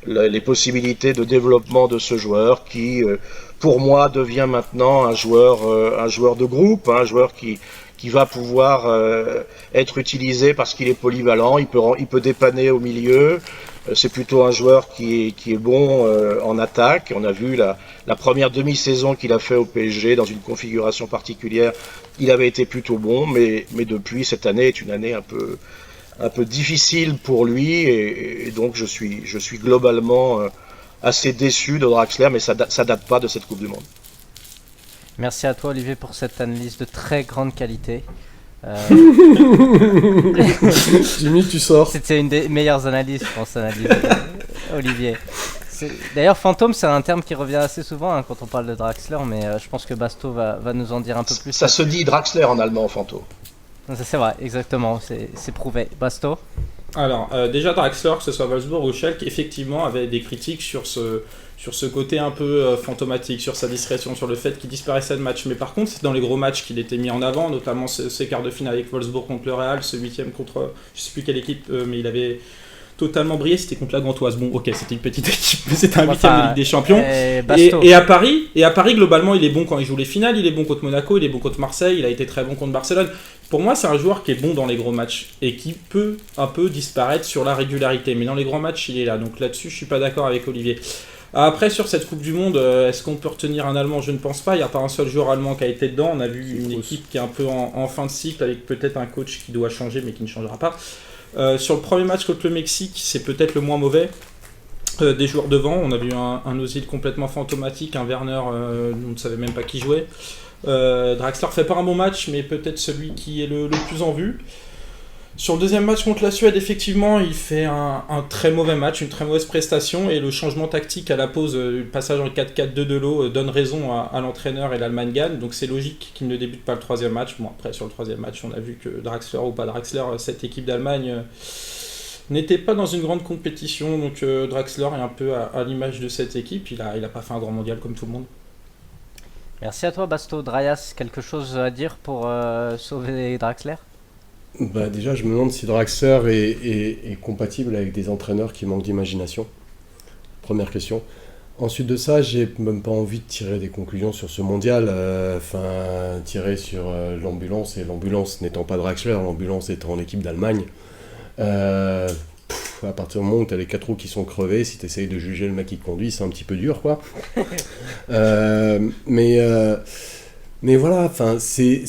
les possibilités de développement de ce joueur qui, pour moi, devient maintenant un joueur de groupe, un joueur qui va pouvoir être utilisé parce qu'il est polyvalent, il peut dépanner au milieu. C'est plutôt un joueur qui est bon en attaque. On a vu la première demi-saison qu'il a fait au PSG dans une configuration particulière. Il avait été plutôt bon, mais depuis cette année est une année un peu difficile pour lui et donc je suis globalement assez déçu de Draxler, mais ça date pas de cette Coupe du Monde. Merci à toi Olivier pour cette analyse de très grande qualité. Jimmy, tu sors. C'était une des meilleures analyses, je pense, Olivier. D'ailleurs, fantôme, c'est un terme qui revient assez souvent quand on parle de Draxler, mais je pense que Basto va nous en dire un peu plus. Ça se dit Draxler en allemand, fantôme. C'est vrai, exactement, c'est prouvé. Basto ? Alors, déjà Draxler, que ce soit Wolfsburg ou Schalke, effectivement, avait des critiques sur ce côté un peu fantomatique, sur sa discrétion, sur le fait qu'il disparaissait de match. Mais par contre, c'est dans les gros matchs qu'il était mis en avant, notamment ces quarts de finale avec Wolfsburg contre le Real, ce 8ème contre, je sais plus quelle équipe, mais il avait totalement brillé, c'était contre la Gantoise. Bon, ok, c'était une petite équipe, mais c'était un 8ème de Ligue des Champions. Et à Paris, globalement, il est bon quand il joue les finales, il est bon contre Monaco, il est bon contre Marseille, il a été très bon contre Barcelone. Pour moi, c'est un joueur qui est bon dans les gros matchs et qui peut un peu disparaître sur la régularité. Mais dans les grands matchs, il est là. Donc là-dessus, je suis pas d'accord avec Olivier. Après, sur cette Coupe du Monde, est-ce qu'on peut retenir un Allemand ? Je ne pense pas. Il n'y a pas un seul joueur allemand qui a été dedans. On a vu une équipe qui est un peu en fin de cycle avec peut-être un coach qui doit changer mais qui ne changera pas. Sur le premier match contre le Mexique, c'est peut-être le moins mauvais. Des joueurs devant, on a vu un Ozil complètement fantomatique, un Werner, on ne savait même pas qui jouait. Draxler fait pas un bon match, mais peut-être celui qui est le plus en vue. Sur le deuxième match contre la Suède, effectivement, il fait un très mauvais match, une très mauvaise prestation, et le changement tactique à la pause, le passage en 4-4-2 de l'eau, donne raison à l'entraîneur et l'Allemagne gagne, donc c'est logique qu'il ne débute pas le troisième match. Bon, après, sur le troisième match, on a vu que Draxler ou pas Draxler, cette équipe d'Allemagne n'était pas dans une grande compétition, donc Draxler est un peu à l'image de cette équipe, il a pas fait un grand mondial comme tout le monde. Merci à toi, Basto. Drayas, quelque chose à dire pour sauver Draxler? Bah déjà, je me demande si Draxler est compatible avec des entraîneurs qui manquent d'imagination. Première question. Ensuite de ça, j'ai même pas envie de tirer des conclusions sur ce mondial. Tirer sur l'ambulance, et l'ambulance n'étant pas Draxler, l'ambulance étant l'équipe d'Allemagne. À partir du moment où tu as les 4 roues qui sont crevées, si tu essayes de juger le mec qui conduit, c'est un petit peu dur, quoi. Mais voilà, c'est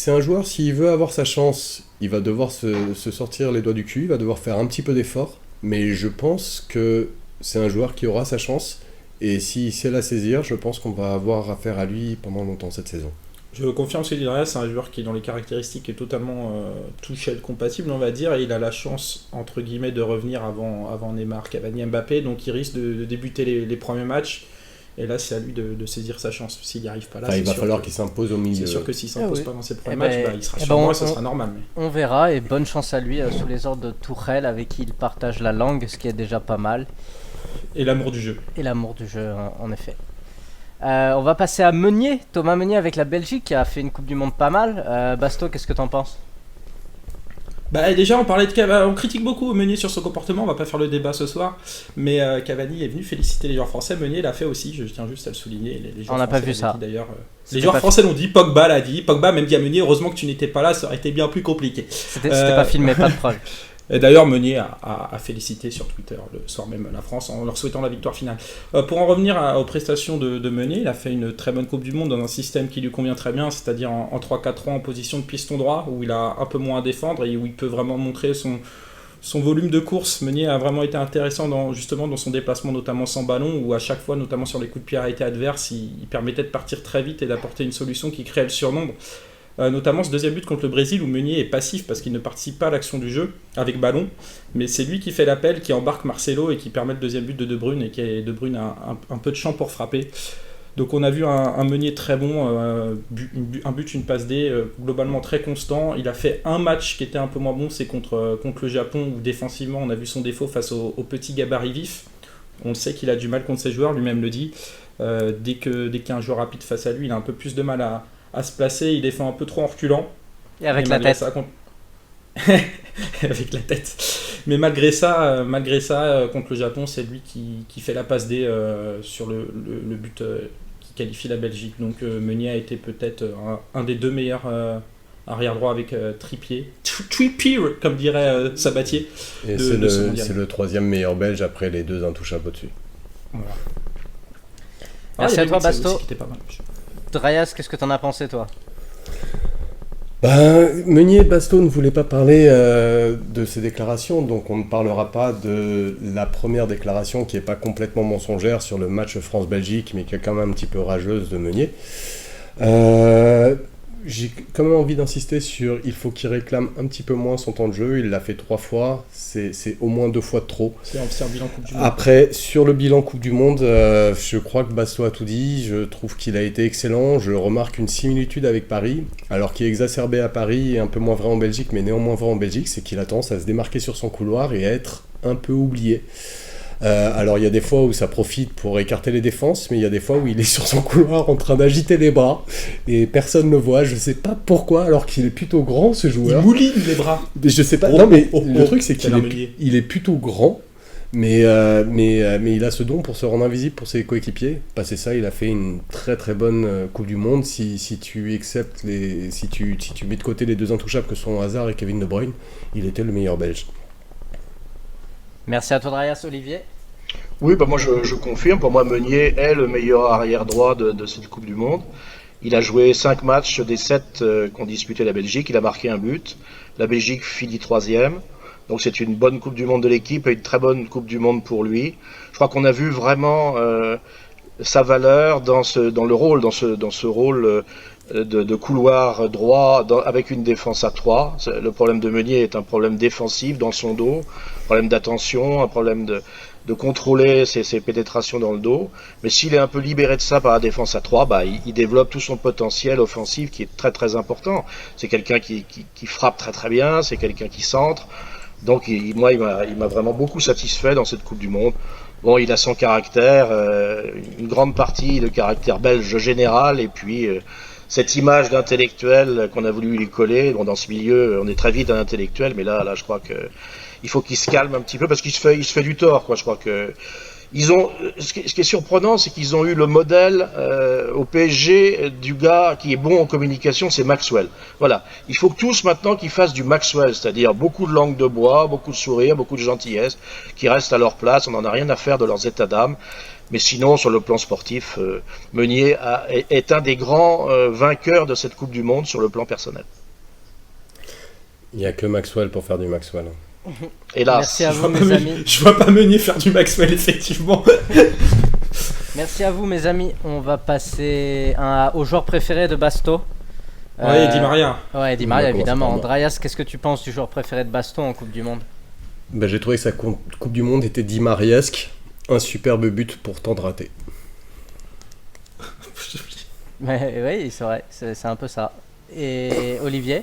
un joueur, s'il veut avoir sa chance, il va devoir se sortir les doigts du cul, il va devoir faire un petit peu d'effort, mais je pense que c'est un joueur qui aura sa chance, et s'il sait la saisir, je pense qu'on va avoir affaire à lui pendant longtemps cette saison. Je confirme ce que dit Darius, c'est un joueur qui, dans les caractéristiques, est totalement touché, compatible, on va dire, et il a la chance, entre guillemets, de revenir avant Neymar, Cavani, Mbappé, donc il risque de débuter les premiers matchs. Et là, c'est à lui de saisir sa chance. S'il n'y arrive pas là, il va falloir qu'il s'impose au milieu. C'est sûr que s'il s'impose pas dans ses premiers matchs, il sera sur moi, ça sera normal. Mais... On verra, et bonne chance à lui sous les ordres de Tuchel, avec qui il partage la langue, ce qui est déjà pas mal. Et l'amour du jeu. Et l'amour du jeu, en effet. On va passer à Meunier, Thomas Meunier avec la Belgique, qui a fait une Coupe du Monde pas mal. Basto, qu'est-ce que t'en penses? Bah déjà, on parlait de Cavani, on critique beaucoup Meunier sur son comportement, on va pas faire le débat ce soir, mais Cavani est venu féliciter les joueurs français, Meunier l'a fait aussi, je tiens juste à le souligner. On n'a pas vu ça. D'ailleurs, les joueurs français l'ont dit, Pogba l'a dit, Pogba même dit à Meunier, heureusement que tu n'étais pas là, ça aurait été bien plus compliqué. C'était pas filmé, pas de preuve. Et d'ailleurs, Meunier a félicité sur Twitter le soir même la France en leur souhaitant la victoire finale. Pour en revenir aux prestations de Meunier, il a fait une très bonne Coupe du Monde dans un système qui lui convient très bien, c'est-à-dire en 3-4-3 en position de piston droit, où il a un peu moins à défendre et où il peut vraiment montrer son volume de course. Meunier a vraiment été intéressant justement dans son déplacement, notamment sans ballon, où à chaque fois, notamment sur les coups de pied arrêtés adverses, il permettait de partir très vite et d'apporter une solution qui créait le surnombre. Notamment ce deuxième but contre le Brésil où Meunier est passif parce qu'il ne participe pas à l'action du jeu avec ballon, mais c'est lui qui fait l'appel, qui embarque Marcelo et qui permet le deuxième but de De Bruyne, et qui est De Bruyne a un peu de champ pour frapper. Donc on a vu un Meunier très bon, un but, une passe D, globalement très constant. Il a fait un match qui était un peu moins bon, c'est contre le Japon, où défensivement on a vu son défaut face au petit gabarit vif. On le sait qu'il a du mal contre ses joueurs, lui-même le dit. Dès qu'il y a un joueur rapide face à lui, il a un peu plus de mal à se placer, il défend un peu trop en reculant. Et avec la tête. Avec la tête. Mais malgré ça, contre le Japon, c'est lui qui fait la passe D sur le but qui qualifie la Belgique. Donc Meunier a été peut-être un des deux meilleurs arrière droit avec Trippier, comme dirait Sabatier. Et c'est le troisième meilleur Belge après les deux intouchables au-dessus. Voilà. Merci à toi, Basto. Pas mal. Drayas, qu'est-ce que t'en as pensé, toi? Meunier et Basto ne voulaient pas parler de ses déclarations, donc on ne parlera pas de la première déclaration qui n'est pas complètement mensongère sur le match France-Belgique, mais qui est quand même un petit peu rageuse de Meunier. J'ai quand même envie d'insister sur il faut qu'il réclame un petit peu moins son temps de jeu. Il l'a fait 3 fois, c'est au moins 2 fois de trop. C'est un bilan Coupe du Monde. Après, sur le bilan Coupe du Monde, je crois que Basto a tout dit. Je trouve qu'il a été excellent. Je remarque une similitude avec Paris, alors qui est exacerbé à Paris et un peu moins vrai en Belgique, mais néanmoins vrai en Belgique, c'est qu'il a tendance à se démarquer sur son couloir et à être un peu oublié. Alors il y a des fois où ça profite pour écarter les défenses, mais il y a des fois où il est sur son couloir en train d'agiter les bras et personne ne le voit. Je sais pas pourquoi, alors qu'il est plutôt grand, ce joueur. Il mouline les bras. Mais je sais pas. Le truc c'est qu'il est plutôt grand, mais il a ce don pour se rendre invisible pour ses coéquipiers. Passé ça, il a fait une très très bonne Coupe du Monde. Si tu acceptes si tu mets de côté les deux intouchables que sont Hazard et Kevin De Bruyne, il était le meilleur Belge. Merci à toi, Drayas. Olivier? Oui, moi je confirme. Pour moi, Meunier est le meilleur arrière droit de cette Coupe du Monde. Il a joué 5 matchs des 7 qu'ont disputé la Belgique. Il a marqué un but. La Belgique finit 3e. Donc c'est une bonne Coupe du Monde de l'équipe et une très bonne Coupe du Monde pour lui. Je crois qu'on a vu vraiment sa valeur dans ce rôle de couloir droit avec une défense à 3. Le problème de Meunier est un problème défensif dans son dos, un problème d'attention, un problème de contrôler ses pénétrations dans le dos. Mais s'il est un peu libéré de ça par la défense à 3, il développe tout son potentiel offensif qui est très très important. C'est quelqu'un qui frappe très très bien, c'est quelqu'un qui centre. Donc il m'a vraiment beaucoup satisfait dans cette Coupe du Monde. Bon, il a son caractère, une grande partie de caractère belge général, et puis cette image d'intellectuel qu'on a voulu lui coller. Bon, dans ce milieu, on est très vite un intellectuel, mais là, je crois que il faut qu'il se calme un petit peu parce qu'il se fait du tort, quoi. Je crois que ce qui est surprenant, c'est qu'ils ont eu le modèle au PSG du gars qui est bon en communication, c'est Maxwell. Voilà. Il faut que tous maintenant qu'ils fassent du Maxwell, c'est-à-dire beaucoup de langue de bois, beaucoup de sourire, beaucoup de gentillesse, qui restent à leur place. On n'en a rien à faire de leurs états d'âme. Mais sinon, sur le plan sportif, Meunier est un des grands vainqueurs de cette Coupe du Monde sur le plan personnel. Il n'y a que Maxwell pour faire du Maxwell. Hélas. Merci à vous, mes amis. Je vois pas Meunier faire du Maxwell, effectivement. Merci à vous, mes amis. On va passer au joueur préféré de Basto. Ouais, Di Maria. Ouais, Di Maria, évidemment. Andreas, qu'est-ce que tu penses du joueur préféré de Basto en Coupe du Monde? J'ai trouvé que sa Coupe du Monde était Di Mariesque. Un superbe but pourtant raté. Mais oui, c'est vrai, c'est un peu ça. Et Olivier?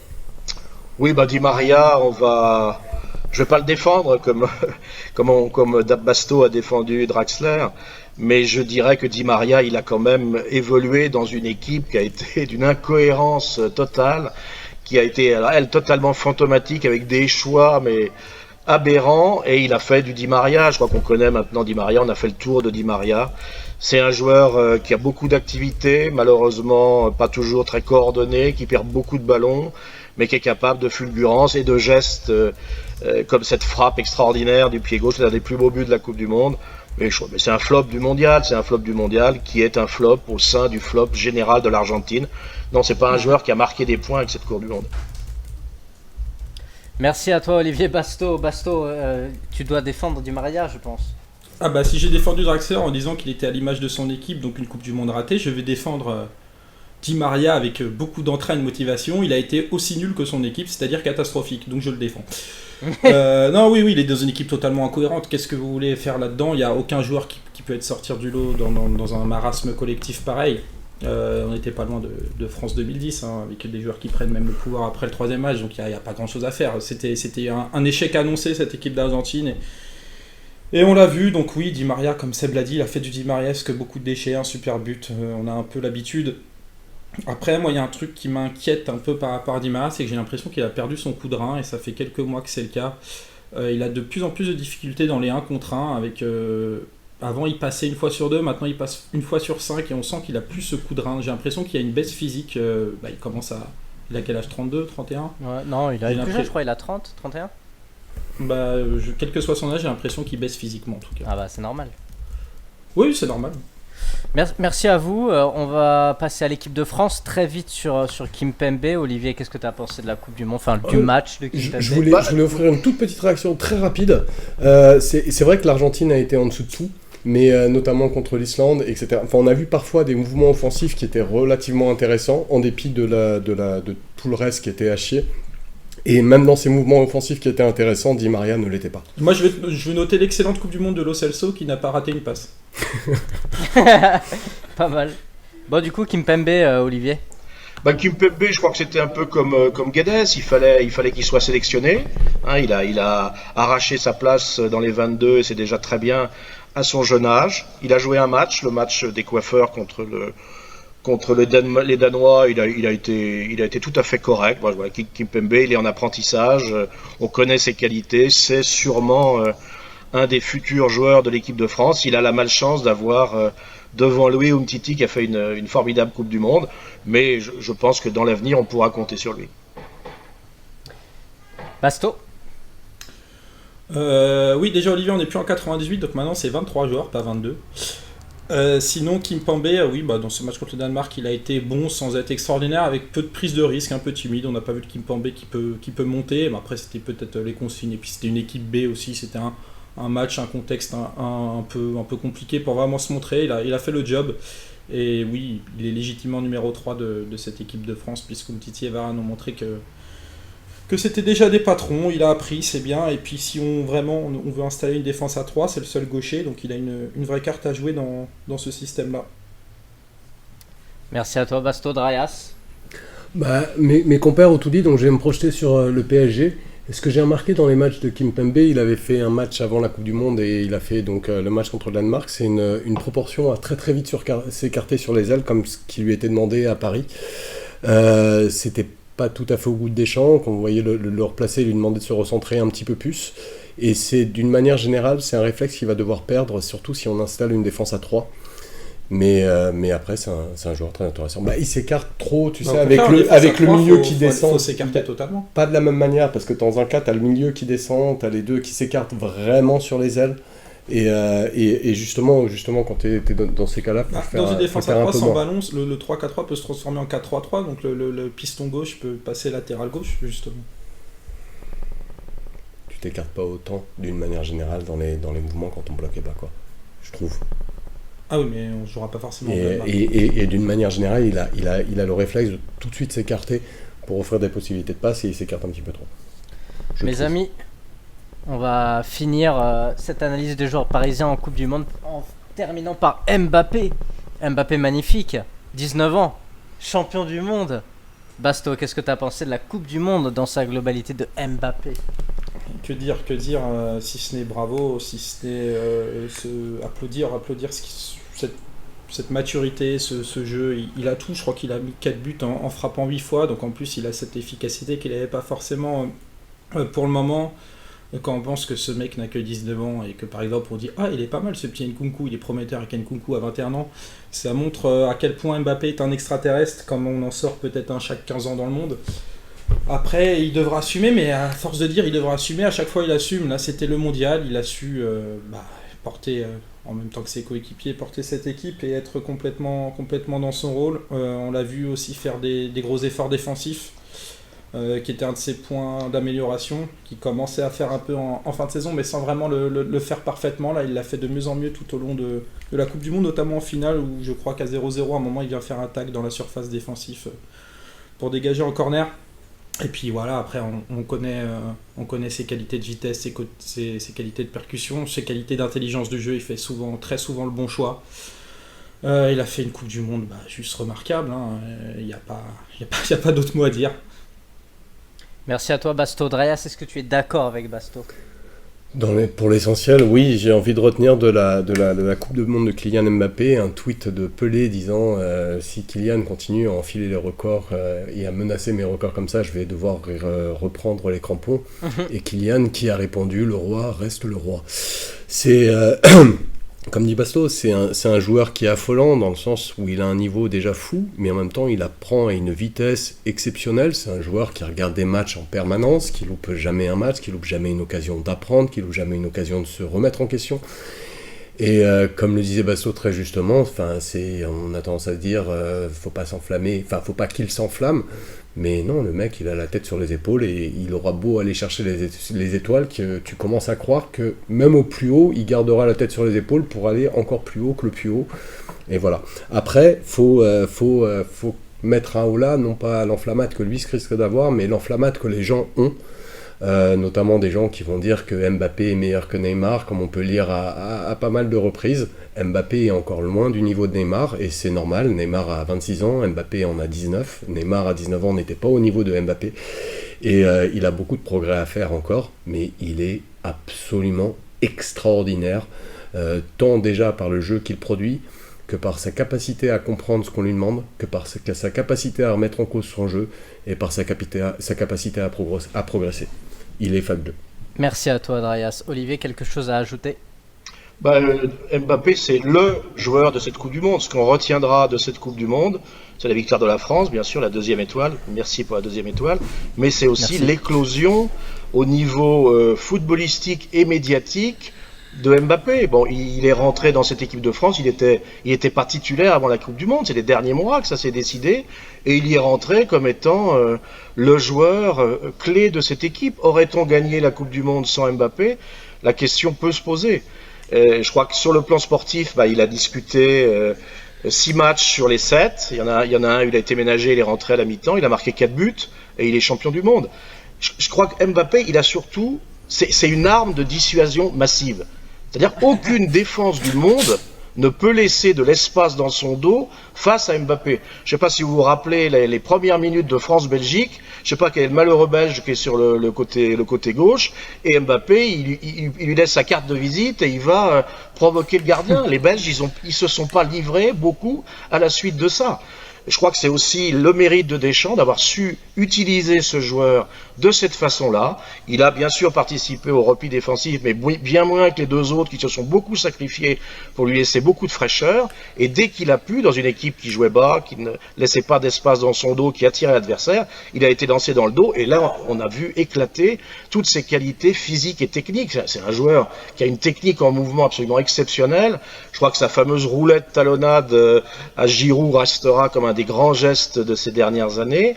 Oui, Di Maria, je vais pas le défendre comme Basto a défendu Draxler, mais je dirais que Di Maria, il a quand même évolué dans une équipe qui a été d'une incohérence totale, qui a été, elle, totalement fantomatique avec des choix, mais aberrant, et il a fait du Di Maria. Je crois qu'on connaît maintenant Di Maria, on a fait le tour de Di Maria. C'est un joueur qui a beaucoup d'activités, malheureusement pas toujours très coordonné, qui perd beaucoup de ballons, mais qui est capable de fulgurance et de gestes comme cette frappe extraordinaire du pied gauche. C'est un des plus beaux buts de la Coupe du Monde. Mais c'est un flop du mondial, qui est un flop au sein du flop général de l'Argentine. Non, c'est pas un joueur qui a marqué des points avec cette Coupe du Monde. Merci à toi, Olivier. Basto, tu dois défendre Di Maria, je pense. Ah si j'ai défendu Draxler en disant qu'il était à l'image de son équipe, donc une Coupe du Monde ratée, je vais défendre Di Maria avec beaucoup d'entrain et de motivation. Il a été aussi nul que son équipe, c'est-à-dire catastrophique, donc je le défends. Non, oui, il est dans une équipe totalement incohérente. Qu'est-ce que vous voulez faire là-dedans? Il n'y a aucun joueur qui peut être sortir du lot dans un marasme collectif pareil. On n'était pas loin de France 2010, avec des joueurs qui prennent même le pouvoir après le troisième match, donc il n'y a pas grand-chose à faire. C'était un échec annoncé, cette équipe d'Argentine, et on l'a vu. Donc oui, Di Maria, comme Seb l'a dit, il a fait du Di Mariesque, beaucoup de déchets, un super but, on a un peu l'habitude. Après, moi, il y a un truc qui m'inquiète un peu par rapport à Di Maria, c'est que j'ai l'impression qu'il a perdu son coup de rein, et ça fait quelques mois que c'est le cas. Il a de plus en plus de difficultés dans les 1 contre 1, avec... Avant, il passait une fois sur 2, maintenant il passe une fois sur 5, et on sent qu'il a plus ce coup de rein. J'ai l'impression qu'il y a une baisse physique. Il commence à... Il a quel âge? 32, 31? Ouais, non, il a plus jeune, je crois, il a 30, 31. Quel que soit son âge, j'ai l'impression qu'il baisse physiquement, en tout cas. Ah c'est normal. Oui, c'est normal. Merci à vous. On va passer à l'équipe de France très vite sur Kimpembe. Olivier, qu'est-ce que tu as pensé de la Coupe du Monde, du match de Kimpembe? Je voulais offrir une toute petite réaction très rapide. C'est vrai que l'Argentine a été en dessous de tout, mais notamment contre l'Islande, etc. Enfin, on a vu parfois des mouvements offensifs qui étaient relativement intéressants, en dépit de tout le reste qui était à chier. Et même dans ces mouvements offensifs qui étaient intéressants, Di Maria ne l'était pas. Moi, je vais noter l'excellente Coupe du Monde de Lo Celso qui n'a pas raté une passe. Pas mal. Bon, du coup, Kimpembe, Olivier. Kimpembe, je crois que c'était un peu comme Guedes, il fallait qu'il soit sélectionné. Il a arraché sa place dans les 22 et c'est déjà très bien à son jeune âge. Il a joué un match, le match des coiffeurs contre les Danois. Il a été tout à fait correct. Voilà, Kimpembe, il est en apprentissage. On connaît ses qualités. C'est sûrement un des futurs joueurs de l'équipe de France. Il a la malchance d'avoir devant lui Umtiti qui a fait une formidable Coupe du Monde. Mais je pense que dans l'avenir, on pourra compter sur lui. Basto. Oui, déjà Olivier, on n'est plus en 98, donc maintenant c'est 23 joueurs, pas 22. Sinon, Kimpembe, dans ce match contre le Danemark, il a été bon sans être extraordinaire, avec peu de prise de risque, un peu timide. On n'a pas vu de Kimpembe qui peut monter, mais après c'était peut-être les consignes, et puis c'était une équipe B aussi, c'était un match, un contexte un peu compliqué pour vraiment se montrer. Il a fait le job. Et oui, il est légitimement numéro 3 de cette équipe de France, puisqu'Umtiti et Varane ont montré que c'était déjà des patrons. Il a appris, c'est bien. Et puis si on veut installer une défense à 3, c'est le seul gaucher, donc il a une vraie carte à jouer dans ce système-là. Merci à toi, Basto. Drayas. Mes compères ont tout dit, donc je vais me projeter sur le PSG. Et ce que j'ai remarqué dans les matchs de Kimpembe, il avait fait un match avant la Coupe du Monde et il a fait donc le match contre le Danemark. C'est une proportion à très très vite s'écarter sur les ailes, comme ce qui lui était demandé à Paris. C'était pas tout à fait au goût de Deschamps, qu'on voyait le replacer, lui demander de se recentrer un petit peu plus. Et c'est d'une manière générale, c'est un réflexe qu'il va devoir perdre, surtout si on installe une défense à 3. Mais après, c'est un joueur très intéressant. Il s'écarte trop, tu sais, avec le milieu qui descend. Il faut s'écarter totalement. Pas de la même manière, parce que dans un cas, tu as le milieu qui descend, tu as les deux qui s'écartent vraiment sur les ailes. Et justement, quand tu es dans ces cas-là, dans une défense à 3 sans ballon, le 3-4-3 peut se transformer en 4-3-3, donc le piston gauche peut passer latéral gauche, justement. Tu t'écartes pas autant, d'une manière générale, dans les mouvements quand on bloque bas, quoi. Je trouve. Ah oui, mais on ne jouera pas forcément. Et d'une manière générale, il a le réflexe de tout de suite s'écarter pour offrir des possibilités de passe et il s'écarte un petit peu trop. Mes amis, on va finir cette analyse des joueurs parisiens en Coupe du Monde en terminant par Mbappé. Mbappé magnifique, 19 ans, champion du monde. Basto, qu'est-ce que tu as pensé de la Coupe du Monde dans sa globalité de Mbappé ? Que dire, si ce n'est bravo, si ce n'est applaudir cette maturité, ce jeu, il a tout. Je crois qu'il a mis 4 buts en frappant 8 fois, donc en plus il a cette efficacité qu'il n'avait pas forcément pour le moment. Quand on pense que ce mec n'a que 19 ans et que par exemple on dit « Ah, il est pas mal ce petit Nkunku, il est prometteur avec Nkunku à 21 ans », ça montre à quel point Mbappé est un extraterrestre, comme on en sort peut-être un chaque 15 ans dans le monde. Après, il devra assumer, mais à force de dire il devra assumer, à chaque fois il assume. Là, c'était le mondial, il a su porter, en même temps que ses coéquipiers, porter cette équipe et être complètement dans son rôle. On l'a vu aussi faire des gros efforts défensifs, qui était un de ses points d'amélioration, qui commençait à faire un peu en fin de saison, mais sans vraiment le faire parfaitement. Là, il l'a fait de mieux en mieux tout au long de la Coupe du Monde, notamment en finale, où je crois qu'à 0-0, à un moment, il vient faire un tac dans la surface défensive pour dégager en corner. Et puis voilà, après on connaît ses qualités de vitesse, ses qualités de percussion, ses qualités d'intelligence du jeu. Il fait très souvent le bon choix. Il a fait une Coupe du Monde juste remarquable. Il n'y a pas d'autre mot à dire. Merci à toi, Basto. Drayas, est-ce que tu es d'accord avec Basto ? Pour l'essentiel, oui, j'ai envie de retenir de la Coupe du Monde de Kylian Mbappé un tweet de Pelé disant si Kylian continue à enfiler les records et à menacer mes records comme ça, je vais devoir reprendre les crampons. Et Kylian qui a répondu le roi reste le roi. C'est comme dit Basto, c'est un joueur qui est affolant dans le sens où il a un niveau déjà fou, mais en même temps il apprend à une vitesse exceptionnelle. C'est un joueur qui regarde des matchs en permanence, qui loupe jamais un match, qui loupe jamais une occasion d'apprendre, qui loupe jamais une occasion de se remettre en question. Et comme le disait Basto très justement, on a tendance à se dire faut pas s'enflammer, faut pas qu'il s'enflamme. Mais non, le mec, il a la tête sur les épaules et il aura beau aller chercher les étoiles, que tu commences à croire que même au plus haut, il gardera la tête sur les épaules pour aller encore plus haut que le plus haut. Et voilà. Après, faut mettre un haut là, non pas l'enflammate que lui risque d'avoir, mais l'enflammate que les gens ont. Notamment des gens qui vont dire que Mbappé est meilleur que Neymar, comme on peut lire à pas mal de reprises. Mbappé est encore loin du niveau de Neymar, et c'est normal. Neymar a 26 ans, Mbappé en a 19. Neymar à 19 ans n'était pas au niveau de Mbappé. Et il a beaucoup de progrès à faire encore, mais il est absolument extraordinaire, tant déjà par le jeu qu'il produit, que par sa capacité à comprendre ce qu'on lui demande, que par sa capacité à remettre en cause son jeu, et par sa capacité à progresser. Il est fabuleux. Merci à toi, Drayas. Olivier, quelque chose à ajouter ? Mbappé, c'est le joueur de cette Coupe du Monde. Ce qu'on retiendra de cette Coupe du Monde, c'est la victoire de la France, bien sûr, la 2e étoile. Merci pour la 2e étoile. Mais c'est aussi l'éclosion au niveau footballistique et médiatique de Mbappé. Bon, il est rentré dans cette équipe de France, il était pas titulaire avant la Coupe du Monde, c'est les derniers mois que ça s'est décidé, et il y est rentré comme étant le joueur clé de cette équipe. Aurait-on gagné la Coupe du Monde sans Mbappé? La question peut se poser. Je crois que sur le plan sportif, il a disputé 6 matchs sur les 7. Il y en a un, il a été ménagé, il est rentré à la mi-temps, il a marqué 4 buts et il est champion du monde. Je crois que Mbappé, il a surtout, c'est une arme de dissuasion massive. C'est-à-dire aucune défense du monde ne peut laisser de l'espace dans son dos face à Mbappé. Je ne sais pas si vous vous rappelez les premières minutes de France-Belgique. Je ne sais pas quel est le malheureux belge qui est sur le côté gauche. Et Mbappé, il lui laisse sa carte de visite et il va provoquer le gardien. Les Belges, ils se sont pas livrés beaucoup à la suite de ça. Je crois que c'est aussi le mérite de Deschamps d'avoir su utiliser ce joueur de cette façon-là. Il a bien sûr participé au repli défensif, mais bien moins que les deux autres qui se sont beaucoup sacrifiés pour lui laisser beaucoup de fraîcheur. Et dès qu'il a pu, dans une équipe qui jouait bas, qui ne laissait pas d'espace dans son dos, qui attirait l'adversaire, il a été lancé dans le dos. Et là, on a vu éclater toutes ses qualités physiques et techniques. C'est un joueur qui a une technique en mouvement absolument exceptionnelle. Je crois que sa fameuse roulette talonnade à Giroud restera comme un des grands gestes de ces dernières années.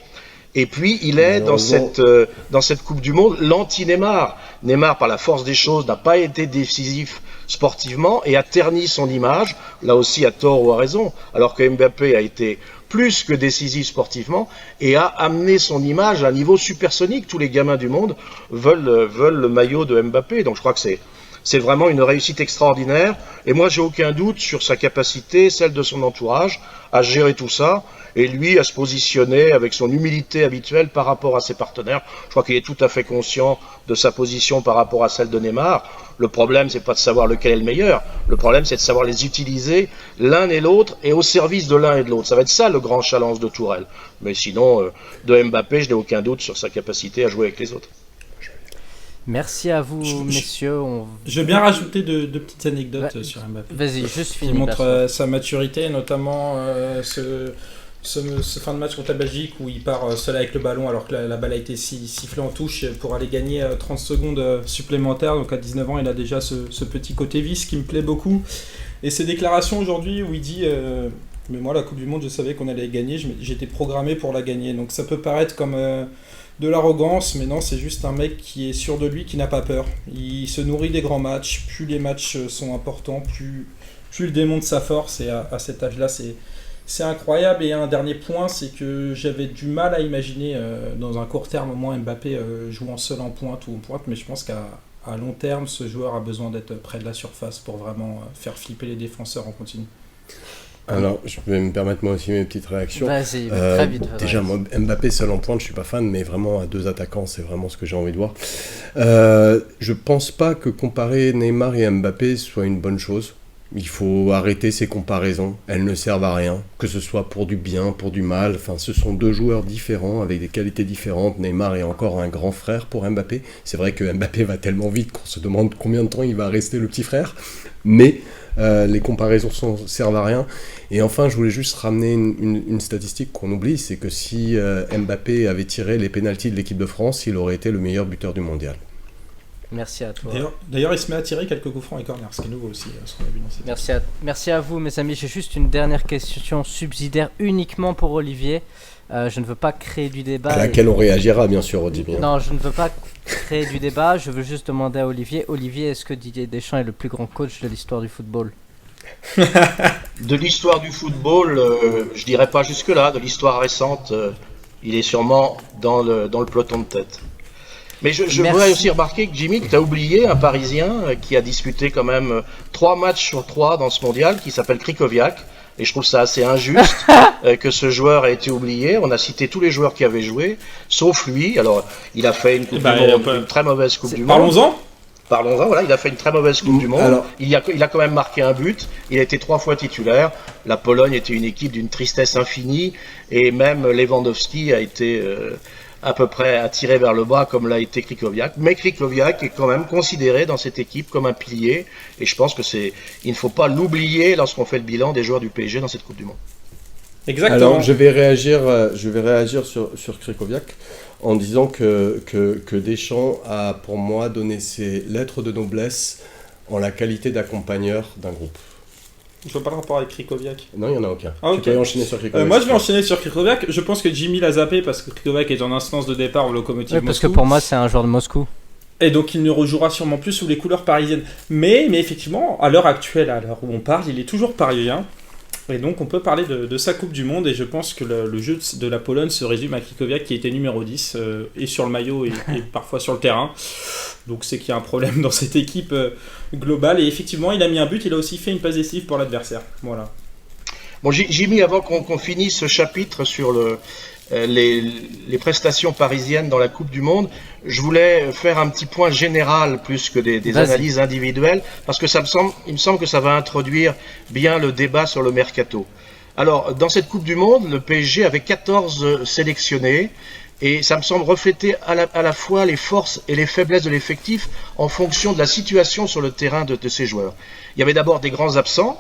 Et puis, il est dans cette Coupe du Monde l'anti-Neymar. Neymar, par la force des choses, n'a pas été décisif sportivement et a terni son image, là aussi à tort ou à raison, alors que Mbappé a été plus que décisif sportivement et a amené son image à un niveau supersonique. Tous les gamins du monde veulent le maillot de Mbappé. Donc, je crois que c'est vraiment une réussite extraordinaire. Et moi, j'ai aucun doute sur sa capacité, celle de son entourage, à gérer tout ça. Et lui, à se positionner avec son humilité habituelle par rapport à ses partenaires. Je crois qu'il est tout à fait conscient de sa position par rapport à celle de Neymar. Le problème, c'est pas de savoir lequel est le meilleur. Le problème, c'est de savoir les utiliser l'un et l'autre et au service de l'un et de l'autre. Ça va être ça le grand challenge de Tourelle. Mais sinon, de Mbappé, je n'ai aucun doute sur sa capacité à jouer avec les autres. Merci à vous, messieurs. Je vais bien rajouter deux petites anecdotes sur Mbappé. Vas-y, juste finis. Qui montre sa maturité, notamment ce fin de match contre la Belgique où il part seul avec le ballon alors que la balle a été sifflée en touche pour aller gagner 30 secondes supplémentaires. Donc à 19 ans, il a déjà ce petit côté vice qui me plaît beaucoup. Et ses déclarations aujourd'hui où il dit mais moi, la Coupe du Monde, je savais qu'on allait gagner, j'étais programmé pour la gagner. Donc ça peut paraître comme de l'arrogance, mais non, c'est juste un mec qui est sûr de lui, qui n'a pas peur. Il se nourrit des grands matchs, plus les matchs sont importants, plus il démontre sa force, et à cet âge-là, c'est incroyable. Et un dernier point, c'est que j'avais du mal à imaginer, dans un court terme, au moins Mbappé jouant seul en pointe ou en pointe, mais je pense qu'à long terme, ce joueur a besoin d'être près de la surface pour vraiment faire flipper les défenseurs en continu. Alors, je vais me permettre moi aussi mes petites réactions. Vas-y, très vite. Déjà, moi, Mbappé seul en pointe, je suis pas fan, mais vraiment à deux attaquants, c'est vraiment ce que j'ai envie de voir. Je pense pas que comparer Neymar et Mbappé soit une bonne chose. Il faut arrêter ces comparaisons, elles ne servent à rien, que ce soit pour du bien, pour du mal. Enfin, ce sont deux joueurs différents, avec des qualités différentes. Neymar est encore un grand frère pour Mbappé. C'est vrai que Mbappé va tellement vite qu'on se demande combien de temps il va rester le petit frère. Mais les comparaisons servent à rien. Et enfin, je voulais juste ramener une statistique qu'on oublie, c'est que si Mbappé avait tiré les pénaltys de l'équipe de France, il aurait été le meilleur buteur du mondial. Merci à toi. D'ailleurs, il se met à tirer quelques coups francs et corners, ce qui est nouveau aussi. Merci à vous, mes amis. J'ai juste une dernière question subsidiaire uniquement pour Olivier. Je ne veux pas créer du débat. À laquelle on réagira, bien sûr, Olivier. Non, je ne veux pas créer du débat. Je veux juste demander à Olivier. Olivier, est-ce que Didier Deschamps est le plus grand coach de l'histoire du football ? De l'histoire du football, je dirais pas jusque-là. De l'histoire récente, il est sûrement dans le peloton de tête. Mais je voudrais aussi remarquer que Jimmy, tu as oublié un Parisien qui a disputé quand même 3 matchs sur 3 dans ce mondial, qui s'appelle Krikoviak. Et je trouve ça assez injuste que ce joueur ait été oublié. On a cité tous les joueurs qui avaient joué, sauf lui. Alors, il a fait une très mauvaise Coupe du Monde. Parlons-en, voilà, il a fait une très mauvaise Coupe du Monde. Alors, il a quand même marqué un but. Il a été 3 fois titulaire. La Pologne était une équipe d'une tristesse infinie. Et même Lewandowski a été à peu près attiré vers le bas comme l'a été Krikoviak. Mais Krikoviak est quand même considéré dans cette équipe comme un pilier. Et je pense que il ne faut pas l'oublier lorsqu'on fait le bilan des joueurs du PSG dans cette Coupe du Monde. Exactement. Alors, je vais réagir sur Krikoviak en disant que Deschamps a, pour moi, donné ses lettres de noblesse en la qualité d'accompagneur d'un groupe. Je vois pas le rapport avec Krychowiak. Non, il n'y en a aucun. Ah, ok. Tu peux enchaîner sur Krychowiak. Moi, je vais enchaîner sur Krychowiak. Je pense que Jimmy l'a zappé parce que Krychowiak est en instance de départ au Lokomotiv Oui, parce que Moscou. pour moi, c'est un joueur de Moscou. Et donc, il ne rejouera sûrement plus sous les couleurs parisiennes. Mais effectivement, à l'heure actuelle, à l'heure où on parle, il est toujours parisien. Et donc, on peut parler de sa Coupe du Monde. Et je pense que le jeu de la Pologne se résume à Krychowiak qui était numéro 10 et sur le maillot et parfois sur le terrain. Donc, c'est qu'il y a un problème dans cette équipe globale. Et effectivement, il a mis un but. Il a aussi fait une passe décisive pour l'adversaire. Voilà. Bon, Jimmy, avant qu'on finisse ce chapitre sur les prestations parisiennes dans la Coupe du Monde, je voulais faire un petit point général plus que des analyses individuelles, parce que il me semble que ça va introduire bien le débat sur le mercato. Alors, dans cette Coupe du Monde, le PSG avait 14 sélectionnés, et ça me semble refléter à la fois les forces et les faiblesses de l'effectif en fonction de la situation sur le terrain de ces joueurs. Il y avait d'abord des grands absents,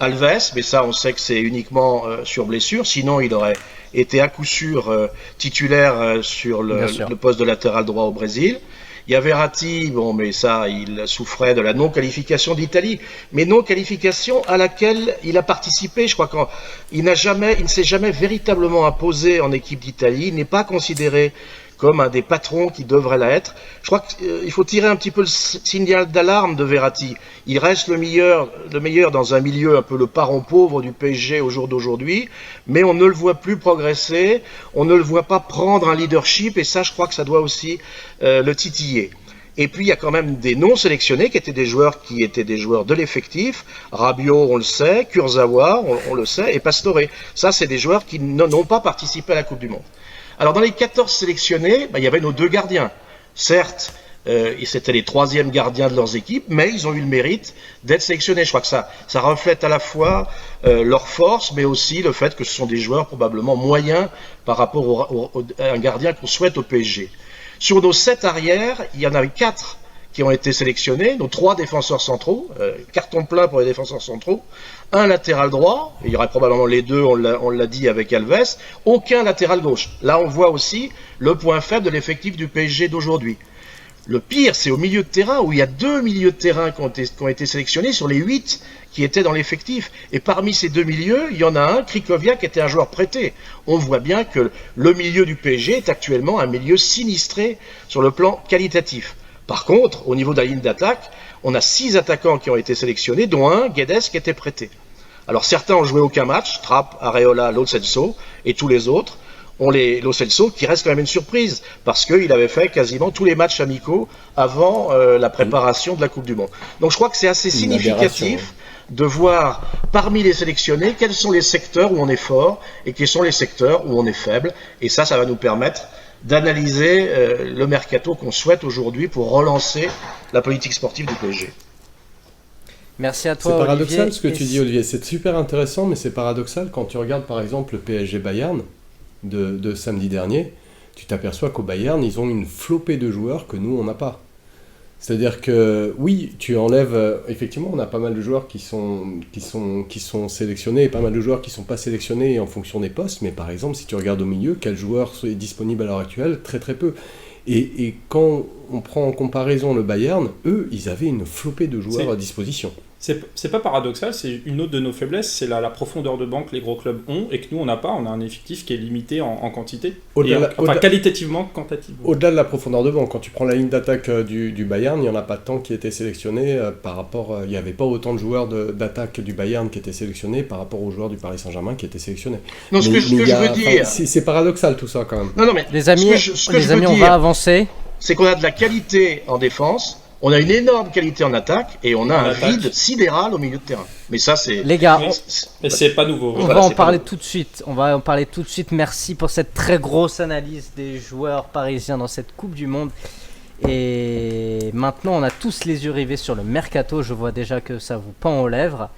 Alves, mais ça on sait que c'est uniquement sur blessure, sinon il aurait été à coup sûr titulaire sur le poste de latéral droit au Brésil. Il y a Verratti, bon mais ça il souffrait de la non-qualification d'Italie, mais non-qualification à laquelle il a participé. Je crois qu'il ne s'est jamais véritablement imposé en équipe d'Italie, il n'est pas considéré comme un des patrons qui devrait l'être. Je crois qu'il faut tirer un petit peu le signal d'alarme de Verratti. Il reste le meilleur dans un milieu un peu le parent pauvre du PSG au jour d'aujourd'hui, mais on ne le voit plus progresser, on ne le voit pas prendre un leadership, et ça, je crois que ça doit aussi le titiller. Et puis, il y a quand même des non sélectionnés qui étaient des joueurs de l'effectif. Rabiot, on le sait, Kurzawa, on le sait, et Pastore. Ça, c'est des joueurs qui n'ont pas participé à la Coupe du Monde. Alors, dans les 14 sélectionnés, il y avait nos deux gardiens. Certes, c'était les troisièmes gardiens de leurs équipes, mais ils ont eu le mérite d'être sélectionnés. Je crois que ça reflète à la fois leur force, mais aussi le fait que ce sont des joueurs probablement moyens par rapport à un gardien qu'on souhaite au PSG. Sur nos 7 arrières, il y en avait 4 qui ont été sélectionnés, nos 3 défenseurs centraux, carton plein pour les défenseurs centraux, un latéral droit, il y aurait probablement les deux, on l'a dit avec Alves, aucun latéral gauche. Là, on voit aussi le point faible de l'effectif du PSG d'aujourd'hui. Le pire, c'est au milieu de terrain, où il y a 2 milieux de terrain qui ont été sélectionnés sur les 8 qui étaient dans l'effectif. Et parmi ces 2 milieux, il y en a un, Krychowiak, qui était un joueur prêté. On voit bien que le milieu du PSG est actuellement un milieu sinistré sur le plan qualitatif. Par contre, au niveau de la ligne d'attaque, on a 6 attaquants qui ont été sélectionnés, dont un, Guedes, qui était prêté. Alors certains ont joué aucun match, Trapp, Areola, Lo Celso, et tous les autres ont Lo Celso, qui reste quand même une surprise, parce qu'il avait fait quasiment tous les matchs amicaux avant la préparation de la Coupe du Monde. Donc je crois que c'est assez significatif de voir parmi les sélectionnés quels sont les secteurs où on est fort et quels sont les secteurs où on est faible, et ça va nous permettre d'analyser le mercato qu'on souhaite aujourd'hui pour relancer la politique sportive du PSG. Merci à toi, C'est paradoxal Olivier. ce que tu dis, Olivier. C'est super intéressant, mais c'est paradoxal quand tu regardes par exemple le PSG Bayern de samedi dernier. Tu t'aperçois qu'au Bayern, ils ont une flopée de joueurs que nous, on n'a pas. C'est-à-dire que, oui, tu enlèves... effectivement, on a pas mal de joueurs qui sont sélectionnés et pas mal de joueurs qui ne sont pas sélectionnés en fonction des postes. Mais par exemple, si tu regardes au milieu, quel joueur est disponible à l'heure actuelle? Très très peu. Et quand on prend en comparaison le Bayern, eux, ils avaient une flopée de joueurs à disposition. C'est pas paradoxal, c'est une autre de nos faiblesses, c'est la profondeur de banc que les gros clubs ont et que nous on n'a pas. On a un effectif qui est limité en quantité, qualitativement, quantitativement. Au-delà de la profondeur de banc, quand tu prends la ligne d'attaque du Bayern, il n'y en a pas tant qui étaient sélectionnés par rapport... il n'y avait pas autant de joueurs d'attaque du Bayern qui étaient sélectionnés par rapport aux joueurs du Paris Saint-Germain qui étaient sélectionnés. Non, ce que je veux dire... C'est paradoxal tout ça quand même. Non, mais les amis, on va avancer. C'est qu'on a de la qualité en défense, on a une énorme qualité en attaque et on a un vide sidéral au milieu de terrain. Mais ça, c'est... Les gars, mais c'est pas nouveau. On va en parler tout de suite. Merci pour cette très grosse analyse des joueurs parisiens dans cette Coupe du Monde. Et maintenant, on a tous les yeux rivés sur le mercato. Je vois déjà que ça vous pend aux lèvres.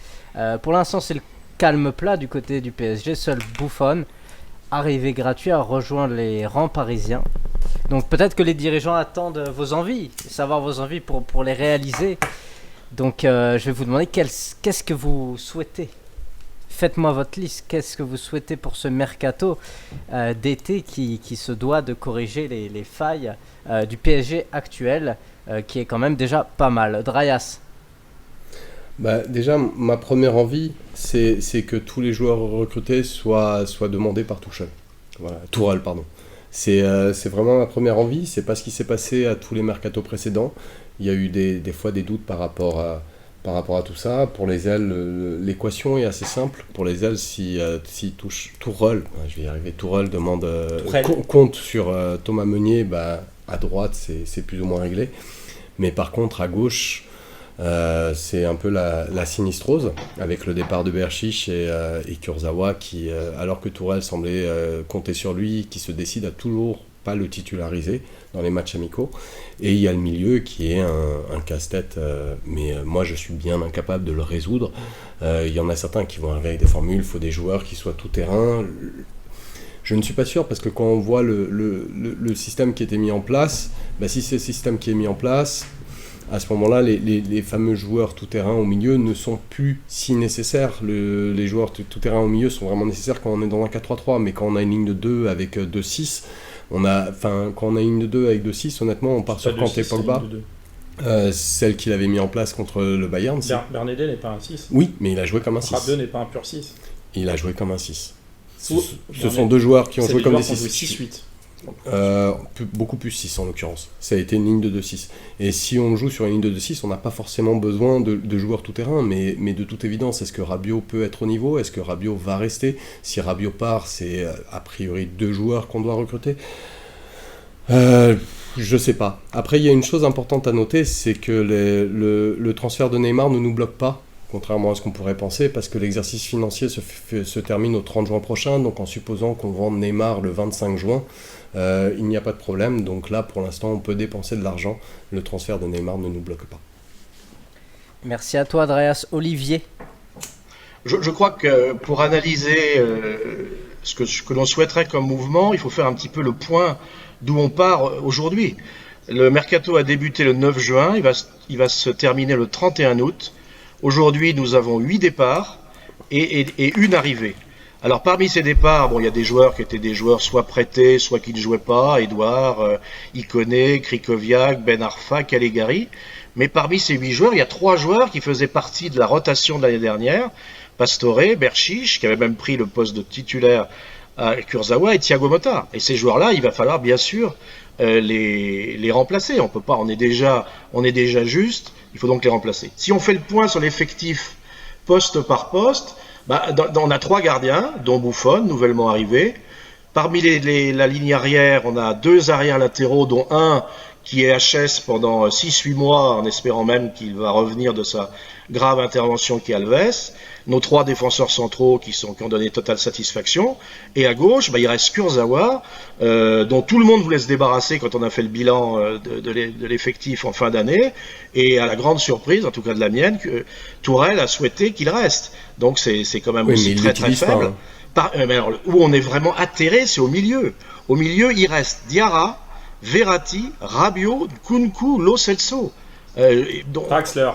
Pour l'instant, c'est le calme plat du côté du PSG. Seul Buffon, arrivé gratuit, à rejoindre les rangs parisiens. Donc peut-être que les dirigeants attendent vos envies, savoir vos envies pour les réaliser. Donc je vais vous demander qu'est-ce que vous souhaitez. Faites-moi votre liste. Qu'est-ce que vous souhaitez pour ce mercato d'été qui se doit de corriger les failles du PSG actuel, qui est quand même déjà pas mal. Drayas. Déjà, ma première envie, c'est que tous les joueurs recrutés soient demandés par Tuchel. Voilà, Tourelle, pardon. C'est vraiment ma première envie. C'est pas ce qui s'est passé à tous les mercatos précédents. Il y a eu des fois des doutes par rapport à tout ça. Pour les ailes, l'équation est assez simple. Pour les ailes, si Tourelle, je vais y arriver, Tourelle demande compte sur Thomas Meunier, à droite, c'est plus ou moins réglé. Mais par contre, à gauche, c'est un peu la sinistrose, avec le départ de Berchiche et Kurzawa, qui, alors que Tourelle semblait compter sur lui, qui se décide à toujours pas le titulariser dans les matchs amicaux. Et il y a le milieu qui est un casse-tête, mais moi je suis bien incapable de le résoudre. Il y en a certains qui vont arriver avec des formules, il faut des joueurs qui soient tout-terrain. Je ne suis pas sûr, parce que quand on voit le système qui a été mis en place, si c'est le système qui est mis en place, à ce moment-là, les fameux joueurs tout-terrain au milieu ne sont plus si nécessaires. Les joueurs tout-terrain au milieu sont vraiment nécessaires quand on est dans un 4-3-3, mais quand on a une ligne de 2 avec 2-6, quand on a une ligne de 2 avec 2-6, honnêtement, on part sur Kanté Pogba. Celle qu'il avait mis en place contre le Bayern. Bernadette n'est pas un 6. Oui, mais il a joué comme un 6. Rabiot n'est pas un pur 6. Il a joué comme un 6. Ce sont deux joueurs qui ont joué comme des 6. 6-8. Beaucoup plus 6 en l'occurrence. Ça a été une ligne de 2-6. Et si on joue sur une ligne de 2-6, on n'a pas forcément besoin de joueurs tout-terrain, mais de toute évidence, est-ce que Rabiot peut être au niveau ? Est-ce que Rabiot va rester ? Si Rabiot part, c'est a priori 2 joueurs qu'on doit recruter. Je sais pas. Après, il y a une chose importante à noter, c'est que le transfert de Neymar ne nous bloque pas, contrairement à ce qu'on pourrait penser, parce que l'exercice financier se termine au 30 juin prochain, donc en supposant qu'on vende Neymar le 25 juin, il n'y a pas de problème. Donc là, pour l'instant, on peut dépenser de l'argent. Le transfert de Neymar ne nous bloque pas. Merci à toi, Andreas. Olivier. Je crois que pour analyser ce que l'on souhaiterait comme mouvement, il faut faire un petit peu le point d'où on part aujourd'hui. Le mercato a débuté le 9 juin, il va se terminer le 31 août. Aujourd'hui, nous avons 8 départs et une arrivée. Alors parmi ces départs, il y a des joueurs qui étaient des joueurs soit prêtés, soit qui ne jouaient pas, Edouard, Ikoné, Krikoviak, Ben Arfa, Calegari. Mais parmi ces 8 joueurs, il y a 3 joueurs qui faisaient partie de la rotation de l'année dernière. Pastore, Berchiche, qui avait même pris le poste de titulaire à Kurzawa, et Thiago Motta. Et ces joueurs-là, il va falloir bien sûr les remplacer. On peut pas, on est déjà juste, il faut donc les remplacer. Si on fait le point sur l'effectif poste par poste, on a 3 gardiens, dont Buffon, nouvellement arrivé. Parmi la ligne arrière, on a 2 arrières latéraux, dont un qui est HS pendant 6-8 mois, en espérant même qu'il va revenir de sa grave intervention qui est Alves. Nos 3 défenseurs centraux qui ont donné totale satisfaction. Et à gauche, il reste Kurzawa, dont tout le monde voulait se débarrasser quand on a fait le bilan de l'effectif en fin d'année. Et à la grande surprise, en tout cas de la mienne, que Tourelle a souhaité qu'il reste. Donc c'est quand même aussi très très faible. Mais alors, où on est vraiment atterré, c'est au milieu. Au milieu, il reste Diarra, Verratti, Rabiot, Nkunku, Lo Celso. Draxler.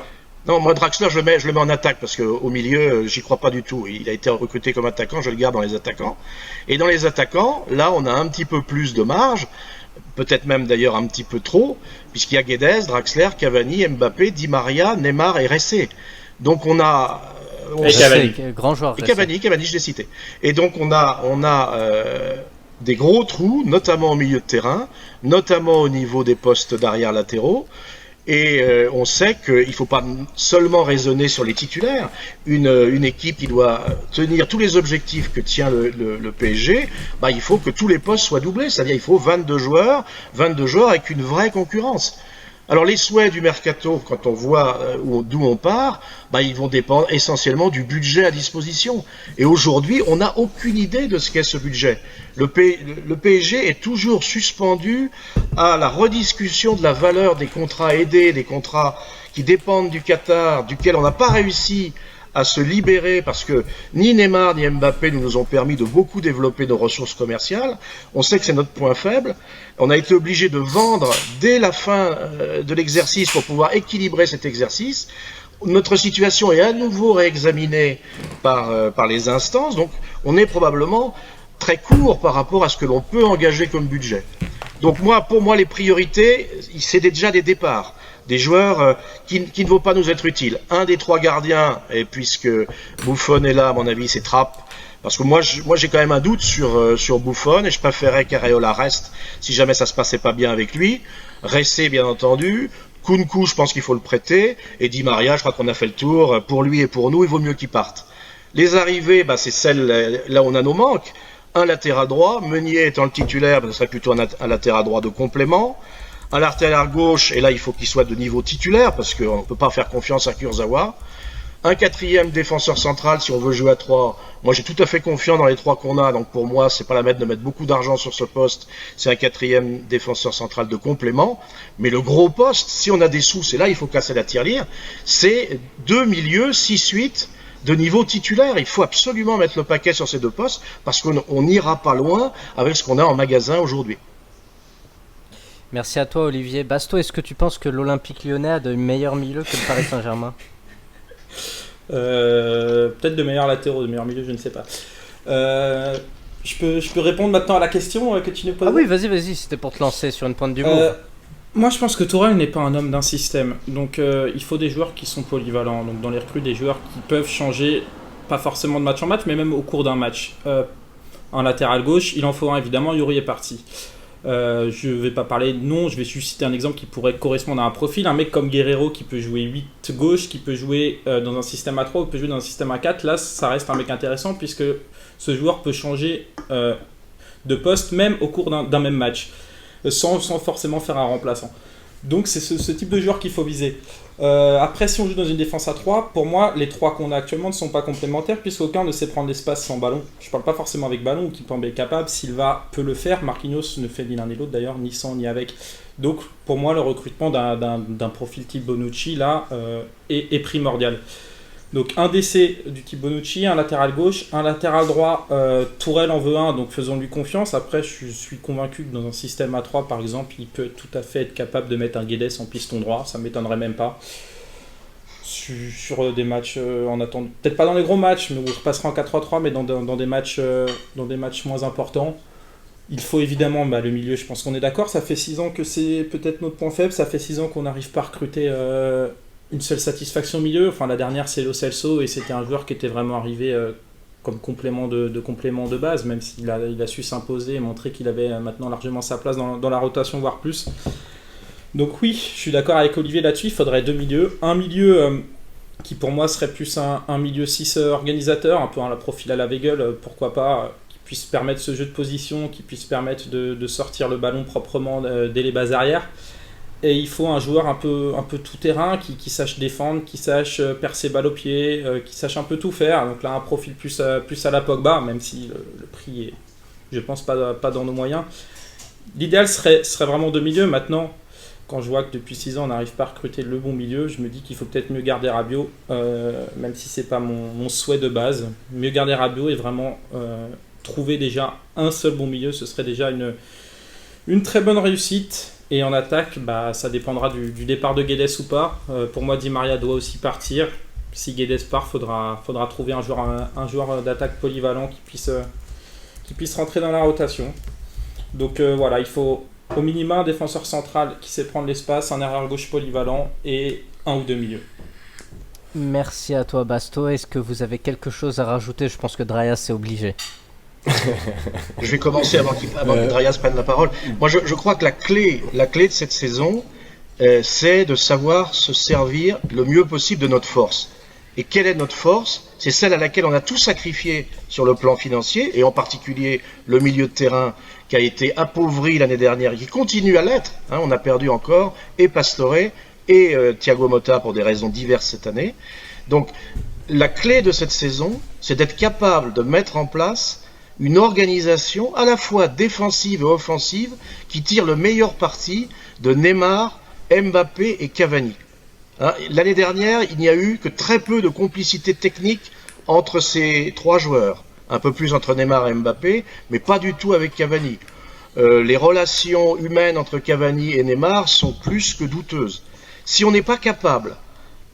Non, moi Draxler, je le mets en attaque parce qu'au milieu, j'y crois pas du tout. Il a été recruté comme attaquant, je le garde dans les attaquants. Et dans les attaquants, là, on a un petit peu plus de marge, peut-être même d'ailleurs un petit peu trop, puisqu'il y a Guedes, Draxler, Cavani, Mbappé, Di Maria, Neymar et Ressé. Donc on a... Et Cavani. Grand joueur. Et Cavani, je l'ai cité. Et donc on a des gros trous, notamment au milieu de terrain, notamment au niveau des postes d'arrière latéraux. Et on sait qu'il ne faut pas seulement raisonner sur les titulaires. Une équipe qui doit tenir tous les objectifs que tient le PSG, il faut que tous les postes soient doublés. C'est-à-dire il faut 22 joueurs avec une vraie concurrence. Alors les souhaits du mercato, quand on voit d'où on part, ils vont dépendre essentiellement du budget à disposition. Et aujourd'hui, on n'a aucune idée de ce qu'est ce budget. Le PSG est toujours suspendu à la rediscussion de la valeur des contrats aidés, des contrats qui dépendent du Qatar, duquel on n'a pas réussi à se libérer parce que ni Neymar ni Mbappé nous ont permis de beaucoup développer nos ressources commerciales. On sait que c'est notre point faible. On a été obligé de vendre dès la fin de l'exercice pour pouvoir équilibrer cet exercice. Notre situation est à nouveau réexaminée par les instances, donc on est probablement très court par rapport à ce que l'on peut engager comme budget. Donc pour moi, les priorités, c'est déjà des départs. Des joueurs qui ne vont pas nous être utiles. Un des 3 gardiens, et puisque Buffon est là, à mon avis, c'est Trapp. Parce que moi j'ai quand même un doute sur Buffon, et je préférerais qu'Areola reste si jamais ça se passait pas bien avec lui. Rester, bien entendu. Kunku, je pense qu'il faut le prêter. Et Di Maria, je crois qu'on a fait le tour. Pour lui et pour nous, il vaut mieux qu'il parte. Les arrivées, c'est celles là où on a nos manques. Un latéral droit, Meunier étant le titulaire, ce serait plutôt un latéral droit de complément. Un latéral gauche, et là il faut qu'il soit de niveau titulaire, parce qu'on ne peut pas faire confiance à Kurzawa. Un 4e défenseur central si on veut jouer à 3. Moi j'ai tout à fait confiance dans les 3 qu'on a, donc pour moi c'est pas la peine de mettre beaucoup d'argent sur ce poste. C'est un 4e défenseur central de complément. Mais le gros poste, si on a des sous, c'est là il faut casser la tirelire, c'est 2 milieux, 6-8 de niveau titulaire. Il faut absolument mettre le paquet sur ces 2 postes, parce qu'on n'ira pas loin avec ce qu'on a en magasin aujourd'hui. Merci à toi Olivier. Basto, est-ce que tu penses que l'Olympique Lyonnais a de meilleurs milieux que le Paris Saint-Germain? Peut-être de meilleurs latéraux, de meilleurs milieux, je ne sais pas. Je peux répondre maintenant à la question que tu nous poses? Ah oui, vas-y, c'était pour te lancer sur une pointe d'humour. Moi, je pense que Tourelle n'est pas un homme d'un système. Donc, il faut des joueurs qui sont polyvalents. Donc, dans les recrues, des joueurs qui peuvent changer, pas forcément de match en match, mais même au cours d'un match. En latéral gauche, il en faut un, évidemment. Yuri est parti. Je vais pas parler de nom, je vais juste citer un exemple qui pourrait correspondre à un profil. Un mec comme Guerrero qui peut jouer 8 gauche, qui peut jouer dans un système à 3 ou peut jouer dans un système à 4. Là, ça reste un mec intéressant puisque ce joueur peut changer de poste même au cours d'un même match sans forcément faire un remplaçant. Donc c'est ce type de joueur qu'il faut viser. Après, si on joue dans une défense à 3, pour moi, les 3 qu'on a actuellement ne sont pas complémentaires puisqu'aucun ne sait prendre l'espace sans ballon. Je parle pas forcément avec ballon ou Kimpembe est capable. Silva peut le faire. Marquinhos ne fait ni l'un ni l'autre d'ailleurs, ni sans ni avec. Donc pour moi, le recrutement d'un profil type Bonucci là est primordial. Donc un DC du type Bonucci, un latéral gauche, un latéral droit, Tourelle en veut un, donc faisons-lui confiance. Après, je suis convaincu que dans un système à 3, par exemple, il peut tout à fait être capable de mettre un Guedes en piston droit, ça ne m'étonnerait même pas. Sur des matchs en attendant, peut-être pas dans les gros matchs, mais on repassera en 4-3-3, mais dans des matchs moins importants. Il faut évidemment le milieu, je pense qu'on est d'accord, ça fait 6 ans que c'est peut-être notre point faible, ça fait 6 ans qu'on n'arrive pas à recruter une seule satisfaction au milieu. Enfin, la dernière c'est Lo Celso et c'était un joueur qui était vraiment arrivé comme complément de base, même s'il a su s'imposer et montrer qu'il avait maintenant largement sa place dans la rotation, voire plus. Donc oui, je suis d'accord avec Olivier là-dessus, il faudrait 2 milieux. Un milieu qui pour moi serait plus un milieu 6 organisateur, un peu la profil à la Weigl, pourquoi pas, qui puisse permettre ce jeu de position, qui puisse permettre de sortir le ballon proprement dès les bases arrières. Et il faut un joueur un peu tout-terrain qui sache défendre, qui sache percer balle au pied, qui sache un peu tout faire. Donc là, un profil plus à la Pogba, même si le prix est, je pense, pas dans nos moyens. L'idéal serait vraiment 2 milieux. Maintenant, quand je vois que depuis 6 ans, on n'arrive pas à recruter le bon milieu, je me dis qu'il faut peut-être mieux garder Rabiot, même si c'est pas mon souhait de base. Mieux garder Rabiot et vraiment trouver déjà un seul bon milieu, ce serait déjà une très bonne réussite. Et en attaque, ça dépendra du départ de Guedes ou pas. Pour moi, Di Maria doit aussi partir. Si Guedes part, faudra trouver un joueur d'attaque polyvalent qui puisse rentrer dans la rotation. Donc voilà, il faut au minimum un défenseur central qui sait prendre l'espace, un arrière-gauche polyvalent et 1 ou 2 milieux. Merci à toi Basto. Est-ce que vous avez quelque chose à rajouter? Je pense que Draias c'est obligé. Je vais commencer avant que Draias prenne la parole. Moi, je crois que la clé de cette saison, c'est de savoir se servir le mieux possible de notre force. Et quelle est notre force? C'est celle à laquelle on a tout sacrifié sur le plan financier, et en particulier le milieu de terrain qui a été appauvri l'année dernière et qui continue à l'être. On a perdu encore et Pastore et Thiago Motta pour des raisons diverses cette année. Donc, la clé de cette saison, c'est d'être capable de mettre en place une organisation à la fois défensive et offensive qui tire le meilleur parti de Neymar, Mbappé et Cavani. L'année dernière, il n'y a eu que très peu de complicité technique entre ces 3 joueurs. Un peu plus entre Neymar et Mbappé, mais pas du tout avec Cavani. Les relations humaines entre Cavani et Neymar sont plus que douteuses. Si on n'est pas capable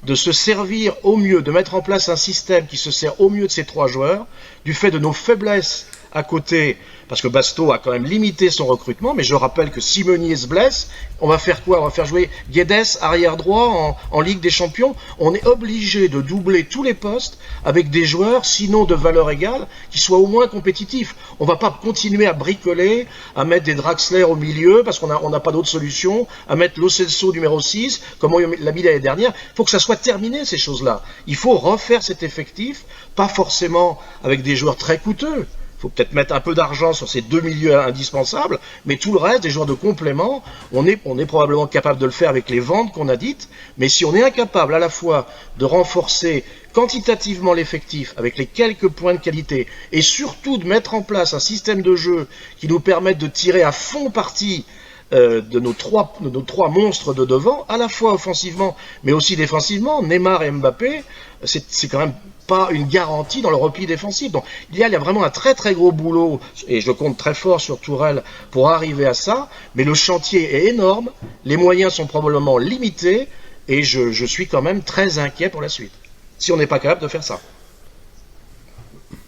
de se servir au mieux, de mettre en place un système qui se sert au mieux de ces 3 joueurs, du fait de nos faiblesses à côté, parce que Basto a quand même limité son recrutement, mais je rappelle que Simonier se blesse. On va faire quoi? On va faire jouer Guedes arrière droit en Ligue des Champions. On est obligé de doubler tous les postes avec des joueurs, sinon de valeur égale, qui soient au moins compétitifs. On va pas continuer à bricoler, à mettre des Draxler au milieu, parce qu'on n'a pas d'autre solution, à mettre Lo Celso numéro 6, comme on l'a mis l'année dernière. Il faut que ça soit terminé, ces choses-là. Il faut refaire cet effectif, pas forcément avec des joueurs très coûteux. Il faut peut-être mettre un peu d'argent sur ces 2 milieux indispensables, mais tout le reste, des joueurs de complément, on est probablement capable de le faire avec les ventes qu'on a dites, mais si on est incapable à la fois de renforcer quantitativement l'effectif avec les quelques points de qualité, et surtout de mettre en place un système de jeu qui nous permette de tirer à fond parti de nos trois monstres de devant, à la fois offensivement, mais aussi défensivement, Neymar et Mbappé, c'est quand même pas une garantie dans le repli défensif. Donc il y a vraiment un très très gros boulot, et je compte très fort sur Tourelle pour arriver à ça, mais le chantier est énorme, les moyens sont probablement limités, et je suis quand même très inquiet pour la suite, si on n'est pas capable de faire ça.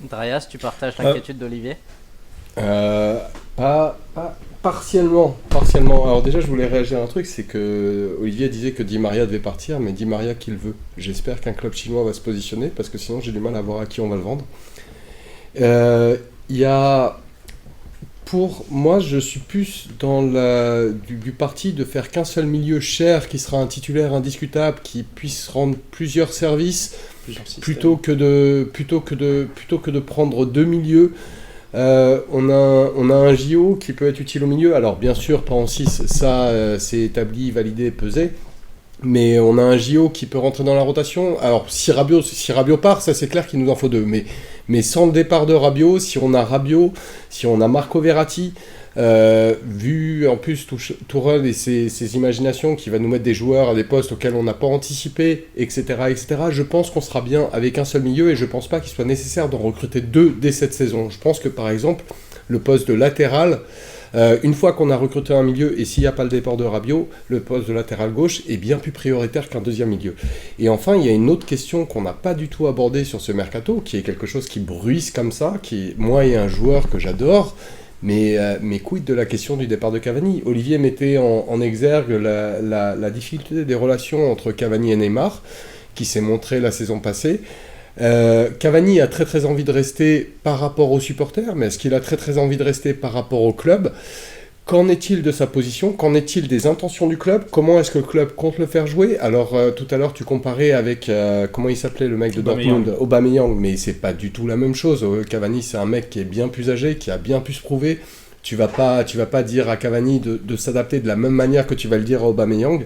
Darius, tu partages l'inquiétude d'Olivier? Partiellement. Alors déjà, je voulais réagir à un truc, c'est que Olivier disait que Di Maria devait partir, mais Di Maria qui le veut. J'espère qu'un club chinois va se positionner, parce que sinon j'ai du mal à voir à qui on va le vendre. Pour moi, je suis plus dans du parti de faire qu'un seul milieu cher, qui sera un titulaire indiscutable, qui puisse rendre plusieurs services, plutôt que de prendre deux milieux. On a un JO qui peut être utile au milieu, alors bien sûr pas en 6, ça c'est établi, validé, pesé, mais on a un JO qui peut rentrer dans la rotation. Alors si Rabiot part, ça c'est clair qu'il nous en faut deux, mais sans le départ de Rabiot, si on a Rabiot, si on a Marco Verratti, vu en plus Tourelle et ses imaginations, qui va nous mettre des joueurs à des postes auxquels on n'a pas anticipé, etc., je pense qu'on sera bien avec un seul milieu, et je pense pas qu'il soit nécessaire d'en recruter deux dès cette saison. Je pense que par exemple le poste de latéral, une fois qu'on a recruté un milieu, et s'il n'y a pas le départ de Rabiot, le poste de latéral gauche est bien plus prioritaire qu'un deuxième milieu. Et enfin, il y a une autre question qu'on n'a pas du tout abordée sur ce mercato, qui est quelque chose qui bruisse comme ça, moi et un joueur que j'adore. Mais quid de la question du départ de Cavani? Olivier mettait en exergue la difficulté des relations entre Cavani et Neymar, qui s'est montrée la saison passée. Cavani a très très envie de rester par rapport aux supporters, mais est-ce qu'il a très très envie de rester par rapport au club? Qu'en est-il de sa position? Qu'en est-il des intentions du club? Comment est-ce que le club compte le faire jouer? Alors tout à l'heure tu comparais avec comment il s'appelait le mec de Dortmund, Aubameyang, mais c'est pas du tout la même chose. Cavani c'est un mec qui est bien plus âgé, qui a bien pu se prouver. Tu vas pas dire à Cavani de s'adapter de la même manière que tu vas le dire à Aubameyang.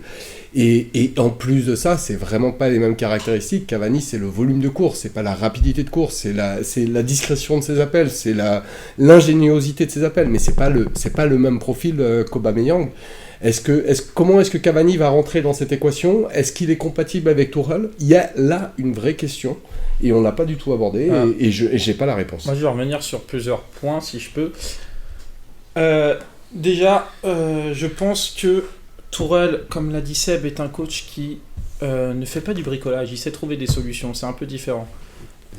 Et en plus de ça, c'est vraiment pas les mêmes caractéristiques. Cavani, c'est le volume de course, c'est pas la rapidité de course, c'est la discrétion de ses appels, c'est l'ingéniosité de ses appels, mais c'est pas le même profil qu'Aubameyang. Comment est-ce que Cavani va rentrer dans cette équation? Est-ce qu'il est compatible avec Tourelle? Il y a là une vraie question, et on l'a pas du tout abordé, et j'ai pas la réponse. Moi, je vais revenir sur plusieurs points, si je peux. Déjà, je pense que Tourelle, comme l'a dit Seb, est un coach qui ne fait pas du bricolage, il sait trouver des solutions, c'est un peu différent.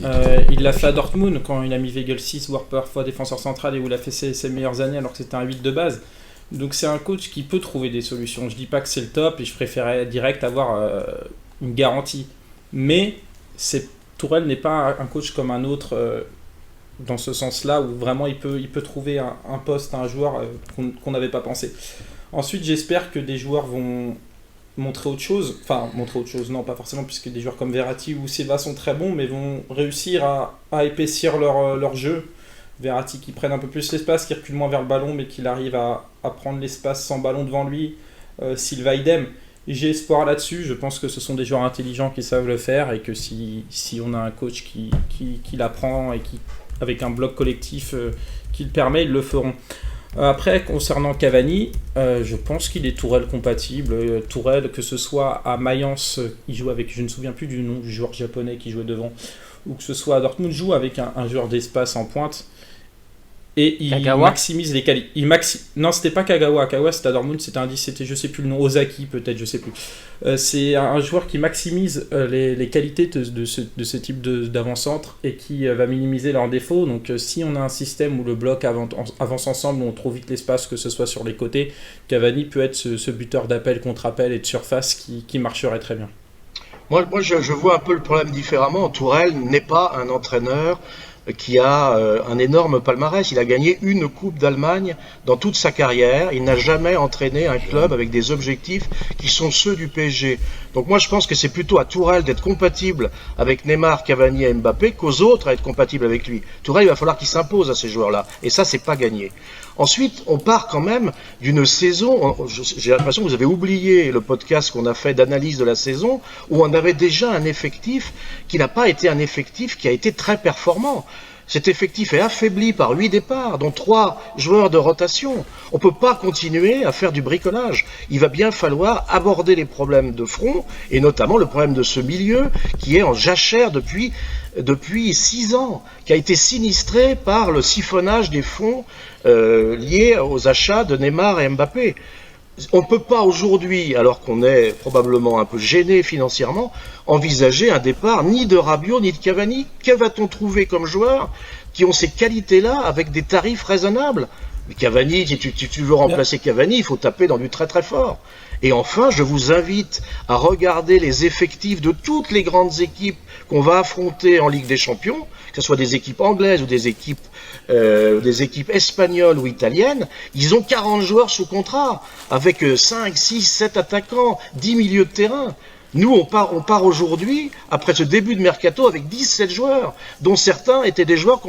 Il l'a fait à Dortmund quand il a mis Weigl 6, voire parfois défenseur central, et où il a fait ses meilleures années alors que c'était un 8 de base. Donc c'est un coach qui peut trouver des solutions. Je dis pas que c'est le top, et je préférais direct avoir une garantie. Mais Tourelle n'est pas un coach comme un autre dans ce sens-là, où vraiment il peut trouver un poste, un joueur qu'on n'avait pas pensé. Ensuite, j'espère que des joueurs vont montrer autre chose. Enfin, montrer autre chose, non, pas forcément, puisque des joueurs comme Verratti ou Silva sont très bons, mais vont réussir à épaissir leur jeu. Verratti qui prenne un peu plus l'espace, qui recule moins vers le ballon, mais qu'il arrive à prendre l'espace sans ballon devant lui. Silva idem. J'ai espoir là-dessus. Je pense que ce sont des joueurs intelligents qui savent le faire, et que si on a un coach qui l'apprend et qui, avec un bloc collectif qui le permet, ils le feront. Après, concernant Cavani, je pense qu'il est Tourelle compatible. Tourelle, que ce soit à Mayence, il joue avec, je ne me souviens plus du nom du joueur japonais qui jouait devant, ou que ce soit à Dortmund, joue avec un joueur d'espace en pointe. et il Kagawa maximise les qualités. Non, c'était pas Kagawa. Kagawa, c'était à Dortmund, c'était je sais plus le nom, Ozaki peut-être, je sais plus. C'est un joueur qui maximise les qualités de ce type d'avant-centre et qui va minimiser leurs défauts. Donc si on a un système où le bloc avance ensemble, où on trouve vite l'espace, que ce soit sur les côtés, Cavani peut être ce buteur d'appel, contre-appel et de surface qui marcherait très bien. Moi je vois un peu le problème différemment. Tourelle n'est pas un entraîneur qui a un énorme palmarès. Il a gagné une Coupe d'Allemagne dans toute sa carrière. Il n'a jamais entraîné un club avec des objectifs qui sont ceux du PSG. Donc moi je pense que c'est plutôt à Tourelle d'être compatible avec Neymar, Cavani et Mbappé qu'aux autres à être compatible avec lui. Tourelle, il va falloir qu'il s'impose à ces joueurs-là. Et ça, c'est pas gagné. Ensuite, on part quand même d'une saison, j'ai l'impression que vous avez oublié le podcast qu'on a fait d'analyse de la saison, où on avait déjà un effectif qui n'a pas été un effectif qui a été très performant. Cet effectif est affaibli par 8 départs, dont 3 joueurs de rotation. On ne peut pas continuer à faire du bricolage. Il va bien falloir aborder les problèmes de front, et notamment le problème de ce milieu qui est en jachère depuis 6 ans, qui a été sinistré par le siphonnage des fonds liés aux achats de Neymar et Mbappé. On ne peut pas aujourd'hui, alors qu'on est probablement un peu gêné financièrement, envisager un départ ni de Rabiot ni de Cavani. Que va-t-on trouver comme joueurs qui ont ces qualités-là avec des tarifs raisonnables? Mais Cavani, si tu veux remplacer Cavani, il faut taper dans du très très fort. Et enfin, je vous invite à regarder les effectifs de toutes les grandes équipes qu'on va affronter en Ligue des Champions, que ce soit des équipes anglaises ou des équipes espagnoles ou italiennes. Ils ont 40 joueurs sous contrat, avec 5, 6, 7 attaquants, 10 milieux de terrain. Nous, on part aujourd'hui, après ce début de mercato, avec 17 joueurs, dont certains étaient des joueurs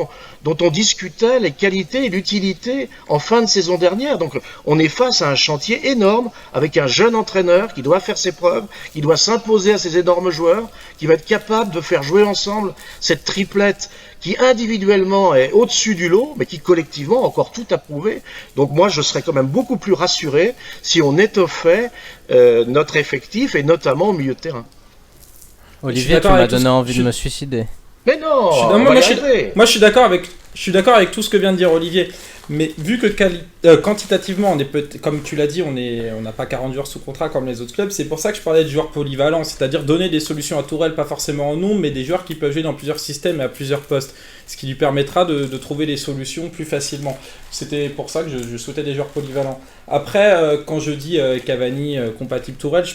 dont on discutait les qualités et l'utilité en fin de saison dernière. Donc, on est face à un chantier énorme, avec un jeune entraîneur qui doit faire ses preuves, qui doit s'imposer à ces énormes joueurs, qui va être capable de faire jouer ensemble cette triplette qui individuellement est au-dessus du lot, mais qui collectivement a encore tout à prouver. Donc moi, je serais quand même beaucoup plus rassuré si on étoffait notre effectif, et notamment au milieu de terrain. Olivier, tu m'as donné envie de me suicider. Mais non, moi je suis d'accord avec tout ce que vient de dire Olivier. Mais vu que quantitativement, comme tu l'as dit, on n'a pas 40 joueurs sous contrat comme les autres clubs, c'est pour ça que je parlais de joueurs polyvalents, c'est-à-dire donner des solutions à Tourelle, pas forcément en nombre, mais des joueurs qui peuvent jouer dans plusieurs systèmes et à plusieurs postes, ce qui lui permettra de trouver des solutions plus facilement. C'était pour ça que je souhaitais des joueurs polyvalents. Après, quand je dis Cavani compatible Tourelle, je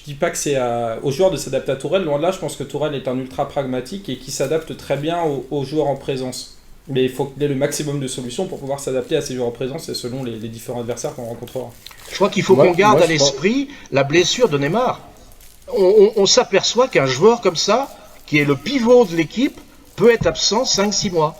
dis pas que c'est aux joueurs de s'adapter à Tourelle, loin de là, je pense que Tourelle est un ultra pragmatique et qui s'adapte très bien aux joueurs en présence. Mais il faut qu'il ait le maximum de solutions pour pouvoir s'adapter à ces joueurs en présence et selon les différents adversaires qu'on rencontrera. Je crois qu'il faut qu'on garde à l'esprit la blessure de Neymar. On s'aperçoit qu'un joueur comme ça, qui est le pivot de l'équipe, peut être absent 5-6 mois.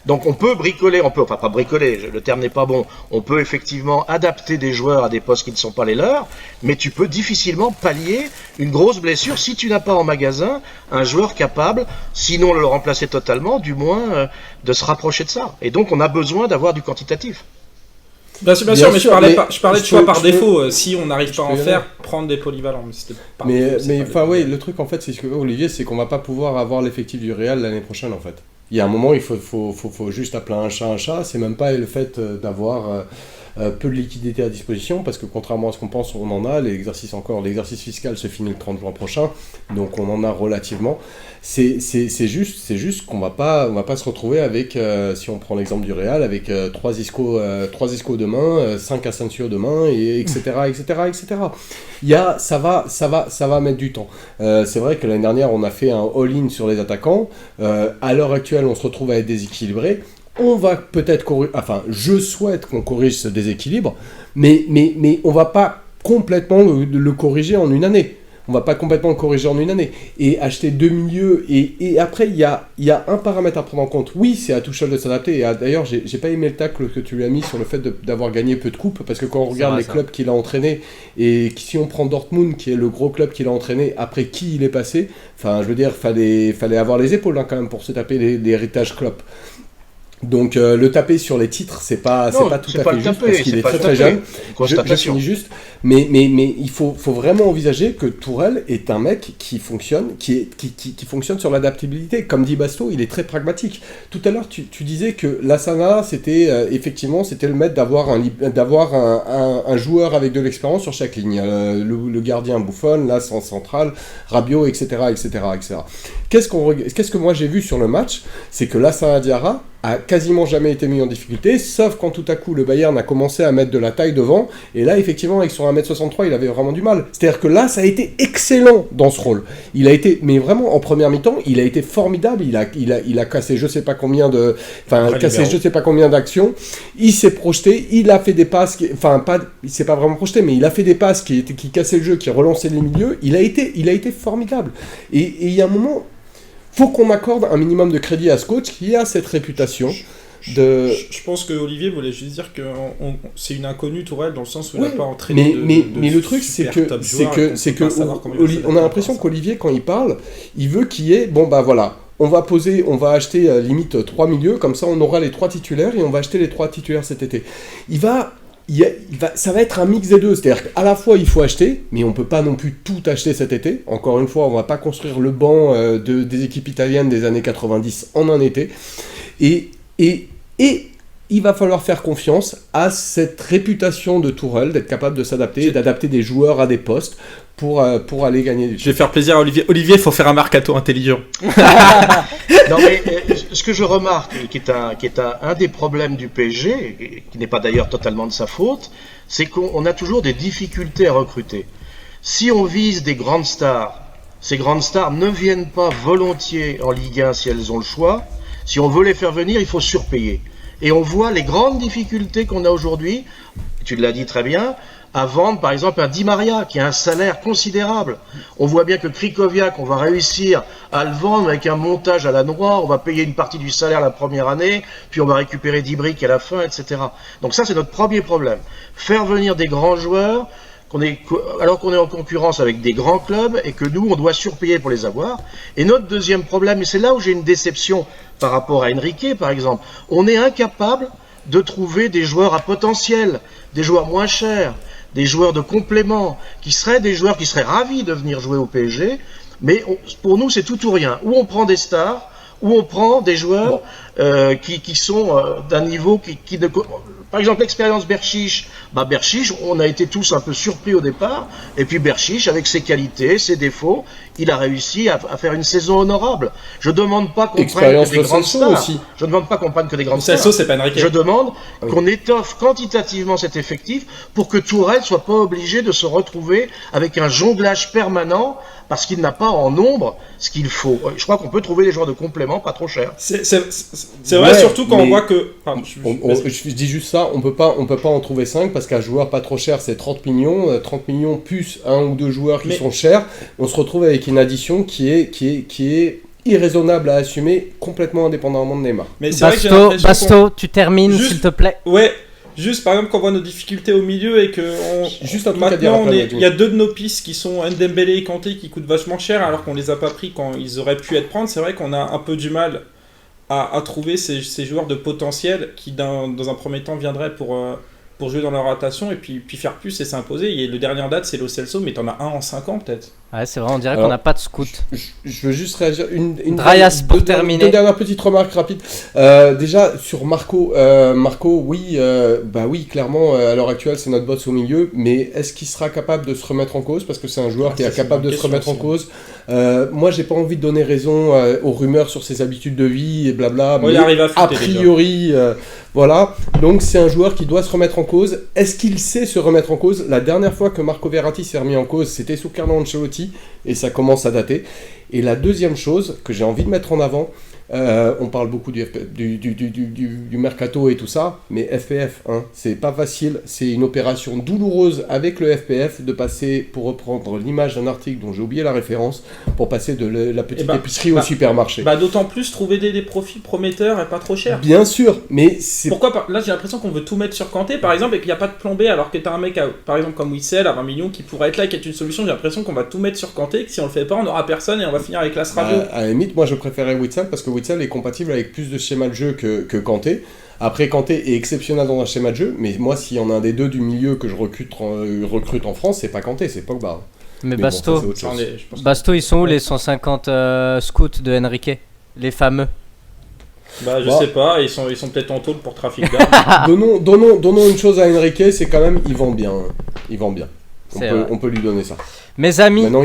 Donc on peut bricoler, enfin pas bricoler, le terme n'est pas bon, on peut effectivement adapter des joueurs à des postes qui ne sont pas les leurs, mais tu peux difficilement pallier une grosse blessure si tu n'as pas en magasin un joueur capable, sinon de le remplacer totalement, du moins de se rapprocher de ça. Et donc on a besoin d'avoir du quantitatif. Bien sûr, mais je parlais de choix par défaut. Si on n'arrive pas à en faire, prendre des polyvalents. Mais enfin, oui, le truc en fait, c'est ce que Olivier, c'est qu'on va pas pouvoir avoir l'effectif du Real l'année prochaine en fait. Il y a un moment, il faut juste appeler un chat. C'est même pas le fait d'avoir peu de liquidité à disposition, parce que contrairement à ce qu'on pense, on en a. L'exercice fiscal se finit le 30 juin prochain, donc on en a relativement. C'est juste qu'on va pas se retrouver avec, si on prend l'exemple du Real, avec 3 Isco demain, 5 Asensio demain, et etc. Ça va mettre du temps. C'est vrai que l'année dernière, on a fait un all-in sur les attaquants. À l'heure actuelle, on se retrouve à être déséquilibré. On va peut-être je souhaite qu'on corrige ce déséquilibre, mais on va pas complètement le corriger en une année. Et acheter 2 milieux, et après, il y a un paramètre à prendre en compte. Oui, c'est à Tuchel de s'adapter, et d'ailleurs, j'ai pas aimé le tacle que tu lui as mis sur le fait d'avoir gagné peu de coupes, parce que quand on regarde les clubs qu'il a entraînés, et si on prend Dortmund, qui est le gros club qu'il a entraîné, après qui il est passé, enfin, je veux dire, fallait avoir les épaules quand même pour se taper l'héritage Klopp. Donc le taper sur les titres, c'est pas tout à fait juste parce qu'il est très très jeune. Je finis juste, mais il faut vraiment envisager que Tourelle est un mec qui fonctionne, qui fonctionne sur l'adaptabilité. Comme dit Basto, il est très pragmatique. Tout à l'heure, tu disais que l'Asana, c'était effectivement, c'était le maître d'avoir un joueur avec de l'expérience sur chaque ligne. Le gardien Buffon, l'as en centrale, Rabiot, etc. Qu'est-ce que moi j'ai vu sur le match, c'est que l'Asana Diarra a quasiment jamais été mis en difficulté, sauf quand tout à coup le Bayern a commencé à mettre de la taille devant, et là effectivement avec son 1m63 il avait vraiment du mal. C'est-à-dire que là ça a été excellent dans ce rôle. Il a été, mais vraiment en première mi-temps, il a été formidable, il a cassé je sais pas combien d'actions, il s'est projeté, il a fait des passes, il s'est pas vraiment projeté, mais il a fait des passes qui cassaient le jeu, qui relançaient les milieux, il a été formidable. Et il y a un moment, faut qu'on accorde un minimum de crédit à ce coach qui a cette réputation de... Je pense que Olivier voulait juste dire que c'est une inconnue Tourelle dans le sens où il n'a pas entraîné mais le truc c'est que on a l'impression qu'Olivier quand il parle, il veut qu'il y ait on va acheter limite 3 milieux, comme ça on aura les 3 titulaires et on va acheter les 3 titulaires cet été. Ça va être un mix des deux, c'est-à-dire qu'à la fois il faut acheter, mais on peut pas non plus tout acheter cet été. Encore une fois, on va pas construire le banc des équipes italiennes des années 90 en un été. Et il va falloir faire confiance à cette réputation de Tourelle, d'être capable de s'adapter, d'adapter des joueurs à des postes pour aller gagner. Je vais faire plaisir à Olivier. Olivier, il faut faire un mercato intelligent. Non mais ce que je remarque, et qui est un des problèmes du PSG, et qui n'est pas d'ailleurs totalement de sa faute, c'est qu'on a toujours des difficultés à recruter. Si on vise des grandes stars, ces grandes stars ne viennent pas volontiers en Ligue 1 si elles ont le choix. Si on veut les faire venir, il faut surpayer. Et on voit les grandes difficultés qu'on a aujourd'hui, tu l'as dit très bien, à vendre par exemple un Di Maria qui a un salaire considérable. On voit bien que Krikoviak, on va réussir à le vendre avec un montage à la noire, on va payer une partie du salaire la première année, puis on va récupérer 10 briques à la fin, etc. Donc ça c'est notre premier problème. Faire venir des grands joueurs, alors qu'on est en concurrence avec des grands clubs et que nous on doit surpayer pour les avoir. Et notre deuxième problème, et c'est là où j'ai une déception par rapport à Enrique par exemple, on est incapable de trouver des joueurs à potentiel, des joueurs moins chers, des joueurs de complément, qui seraient des joueurs qui seraient ravis de venir jouer au PSG, mais pour nous c'est tout ou rien. Ou on prend des stars, ou on prend des joueurs qui sont d'un niveau qui ne... Par exemple, l'expérience Berchiche, Berchiche, on a été tous un peu surpris au départ, et puis Berchiche, avec ses qualités, ses défauts, il a réussi à faire une saison honorable. Je demande pas qu'on prenne que des grandes stars. Aussi. Je ne demande pas qu'on prenne que des grandes stars. C'est pas Enrique. Je demande qu'on étoffe quantitativement cet effectif pour que Tourelle soit pas obligé de se retrouver avec un jonglage permanent parce qu'il n'a pas en nombre ce qu'il faut. Je crois qu'on peut trouver des joueurs de complément pas trop chers. C'est vrai, surtout quand on voit que... je dis juste ça, on peut pas en trouver 5 parce qu'un joueur pas trop cher c'est 30 millions. 30 millions plus un ou deux joueurs qui sont chers. On se retrouve avec une addition qui est irraisonnable à assumer complètement indépendamment de Neymar. Mais c'est Basto, tu termines s'il te plaît. Ouais. Juste par exemple quand on voit nos difficultés au milieu et que maintenant il y a 2 de nos pistes qui sont Ndembélé et Kanté qui coûtent vachement cher alors qu'on les a pas pris quand ils auraient pu être prendre. C'est vrai qu'on a un peu du mal à trouver ces joueurs de potentiel qui dans un premier temps viendraient pour jouer dans leur rotation et puis faire plus et s'imposer. Et le dernier en date c'est Lo Celso, mais t'en as un en 5 ans peut-être. Ouais, c'est vrai, on dirait qu'on n'a pas de scout. Je veux juste réagir. Pour terminer. Deux dernières petites remarques rapides. Déjà, sur Marco. Oui, clairement, à l'heure actuelle, c'est notre boss au milieu. Mais est-ce qu'il sera capable de se remettre en cause? Parce que c'est un joueur qui est capable de se remettre en cause. Moi, j'ai pas envie de donner raison aux rumeurs sur ses habitudes de vie et blabla. Mais a priori, voilà. Donc, c'est un joueur qui doit se remettre en cause. Est-ce qu'il sait se remettre en cause? La dernière fois que Marco Verratti s'est remis en cause, c'était sous Carlo Ancelotti. Et ça commence à dater. Et la deuxième chose que j'ai envie de mettre en avant, on parle beaucoup du mercato et tout ça, mais FPF, c'est pas facile, c'est une opération douloureuse avec le FPF de passer, pour reprendre l'image d'un article dont j'ai oublié la référence, pour passer de la petite épicerie au supermarché. D'autant plus trouver des profils prometteurs et pas trop chers. Bien sûr, mais c'est... Pourquoi là j'ai l'impression qu'on veut tout mettre sur Kanté par exemple et qu'il n'y a pas de plan B alors que t'as un mec par exemple comme Witsel à 20 millions qui pourrait être là et qui est une solution. J'ai l'impression qu'on va tout mettre sur Kanté, que si on le fait pas on n'aura personne et on va finir avec l'As Radio. À la limite, moi je préférais Witsel parce que Witsel est compatible avec plus de schémas de jeu que Kanté. Après, Kanté est exceptionnel dans un schéma de jeu, mais moi, s'il y en a un des deux du milieu que je recrute en France, c'est pas Kanté, c'est Pogba. Mais bon, Basto, ça, c'est autre chose. Basto, ils sont où les 150 scouts de Enrique? Les fameux. Bah, je sais pas, ils sont peut-être en taule pour trafic d'armes. donnons une chose à Enrique, c'est quand même, il vend bien. Il vend bien. On peut lui donner ça. Mes amis. Maintenant,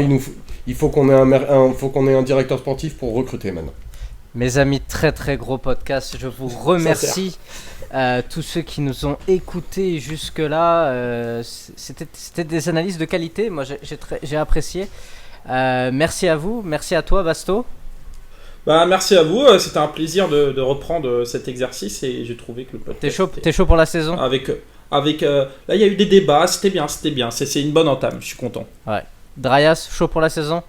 il faut qu'on ait un directeur sportif pour recruter maintenant. Mes amis, très très gros podcast. Je vous remercie tous ceux qui nous ont écoutés jusque-là. C'était des analyses de qualité. Moi, j'ai apprécié. Merci à vous. Merci à toi, Basto. Bah, merci à vous. C'était un plaisir de reprendre cet exercice et j'ai trouvé que le podcast. T'es chaud pour la saison? Là, il y a eu des débats. C'était bien. C'est une bonne entame. Je suis content. Ouais. Dryas, chaud pour la saison?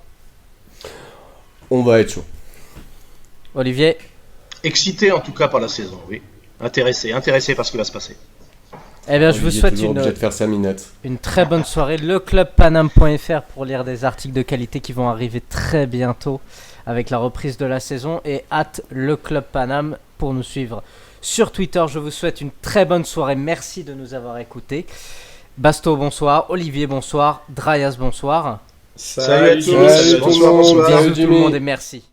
On va être chaud. Olivier? Excité en tout cas par la saison, oui. Intéressé par ce qui va se passer. Eh bien, je vous souhaite de faire sa minette. Une très bonne soirée. Leclubpanam.fr pour lire des articles de qualité qui vont arriver très bientôt avec la reprise de la saison. Et @leclubpanam pour nous suivre sur Twitter. Je vous souhaite une très bonne soirée. Merci de nous avoir écoutés. Basto, bonsoir. Olivier, bonsoir. Dryas, bonsoir. Salut à tous. Bonsoir. Bisous tout le monde et merci.